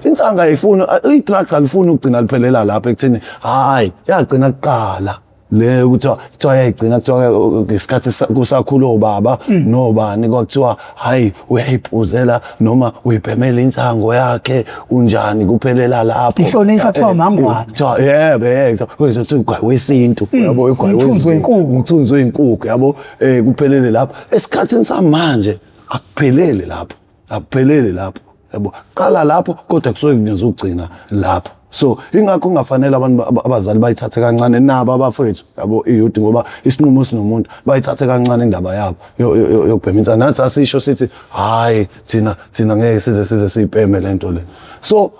Speaker 1: insanga ayifuni i-drugs alifuni ukugcina liphelela lapha ekuthini hayi yagcina kuqala le kuthiwa yayigcina kuthiwa ngesikhathi kusakhula obaba nobani kwakuthiwa hayi uyayiphuzela noma uyibhemela insango yakhe unjani kuphelela lapho
Speaker 2: ihlonishwa kuthiwa mangwane
Speaker 1: ugwayi wesintu yabo umthunzi wenkukhu yabo kuphelele lapho esikhathini samanje akuphelele lapho yabo qala lapho kodwa kusuke kungezugcina lapho so ingakho kungafanele abantu abazali bayithathe kancane nabo abafethu yabo iyouth ngoba isinqumo sinomuntu bayithathe kancane indaba yabo yokubhema insana nathi asisho sithi hayi thina ngeke size sibheme lento le so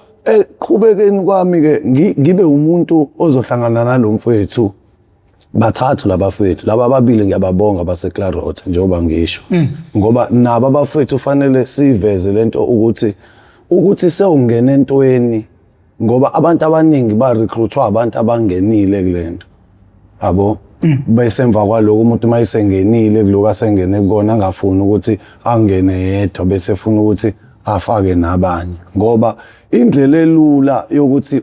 Speaker 1: qhubekeni kwami ke ngibe umuntu ozohlangana nalomfethu bathathu labafethu laba ababili ngiyababonga baseClarot njengoba ngisho ngoba nabo abafethu fanele siveze lento ukuthi sewungena entweni ngoba abantu abaningi ba recruitwa abantu abangenile kulento yabo besemva kwaloko umuntu mayisengenile kuloku asengene kukona angafuni ukuthi angene yedwa bese efuna ukuthi afake nabanye ngoba indlela elula yokuthi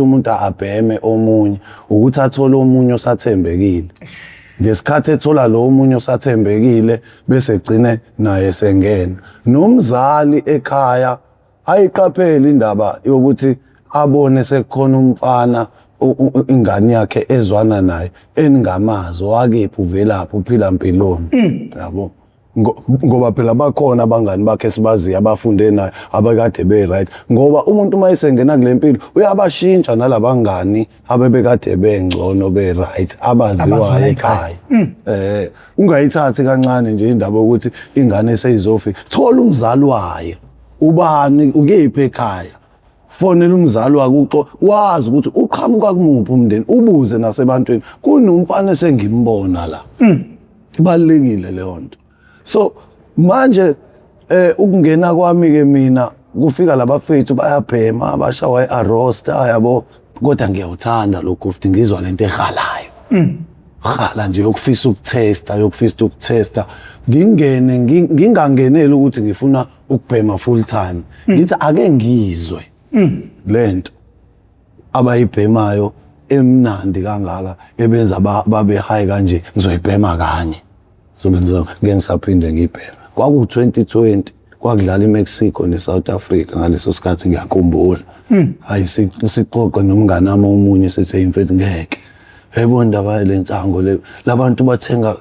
Speaker 1: umuntu abheme omunye ukuthi athole omunye osathembekile ngesikhathi ethola lo omunye osathembekile bese egcine naye sengena nomzali ekhaya ayiqaphela indaba yokuthi abone sekukhona umfana ingane yakhe ezwana naye eningamazi wakephi uvelaphi uphila impiloni yabo ngoba phela bakhona abangani bakhe sibaziya abafunde naye abakade be right ngoba umuntu mayisengena kule mpilo uyabashintsha nalabangani abebekade bengcono be right abaziwa ekhaya ungayithathi kancane nje indaba ukuthi ingane seyizofika thola umzali wayo ubani ukephi ekhaya fonela umzali wakho wazi ukuthi uqhamuka kumuphi umndeni ubuze nasebantwini kunomfana esengimbona la balekile leyo nto so manje ukungena kwami ke mina kufika labafethu bayabhema abashawa iArosta yabo kodwa ngiyawuthanda lokho futhi ngizwa lento ehalayo khala nje yokufisa ukuthesta ngingene ngingangeneli ukuthi ngifuna ukubhema full time ngithi ake ngizwe lento abayibhemayo emnandi kangaka ebenza babe high kanje ngizoyibhema kanye ngisaphinde ngibhema kwaku2020 kwakudlala iMexico neSouth Africa ngaleso sikhathi ngiyakhumbula hayi sixoxe nomngane nami omunye sithi mfethu ngeke yebo indaba lensango le labantu bathenga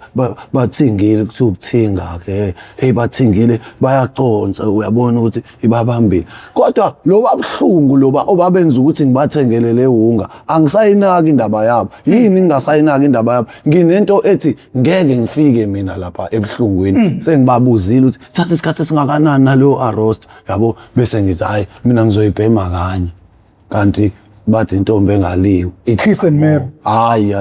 Speaker 1: bathingile kuthiwa ukuthinga ke hey bathingile bayaconsa uyabona ukuthi ibabambile kodwa loba abhlungu loba obabenza ukuthi ngibathengele lehunga angisayinaki indaba yabo yini ngingasayinaki indaba yabo nginento ethi ngeke ngifike mina lapha ebhlungwini sengibabuzile ukuthi thatha isikhathi esingakanani nalo arrost yabo bese ngithi hayi mina ngizoyibhema kanye kanti bathi intombi engaliwe
Speaker 2: Kiss and Mary.
Speaker 1: hayi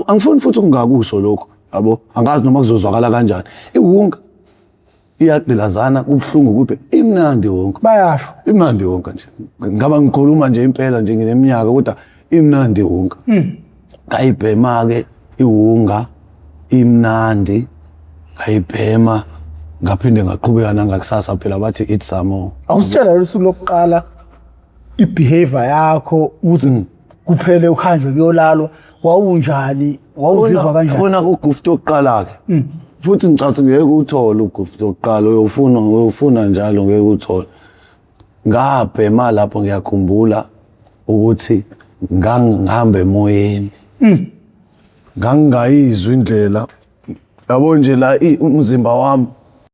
Speaker 1: angifuni futhi ukungakusho lokho yabo angazi noma kuzozwakala kanjani ihunga iyaqilazana kubhlungu kuphe imnandi wonke
Speaker 2: bayasho
Speaker 1: imnandi wonke nje ngaba ngikhuluma nje impela nje ngineminyaka kodwa imnandi wonke ngayibhema ke ihunga imnandi ngayibhema ngaphinde ngaqhubeka nangakusasa phela bathi it's some more
Speaker 2: awusitshela lesuku lokuqala ibehavior yakho uze kuphele uhanjwe kuyolalwa wawunjani wawuzizwa kanjani
Speaker 1: ubona kugift oqala ke futhi ngicathi ngeke uthole ugift oqala uyofuna njalo ngeke uthole ngabhema lapho ngiyakhumbula ukuthi ngangihamba emoyeni ngangayizwa indlela yabo nje la umzimba wami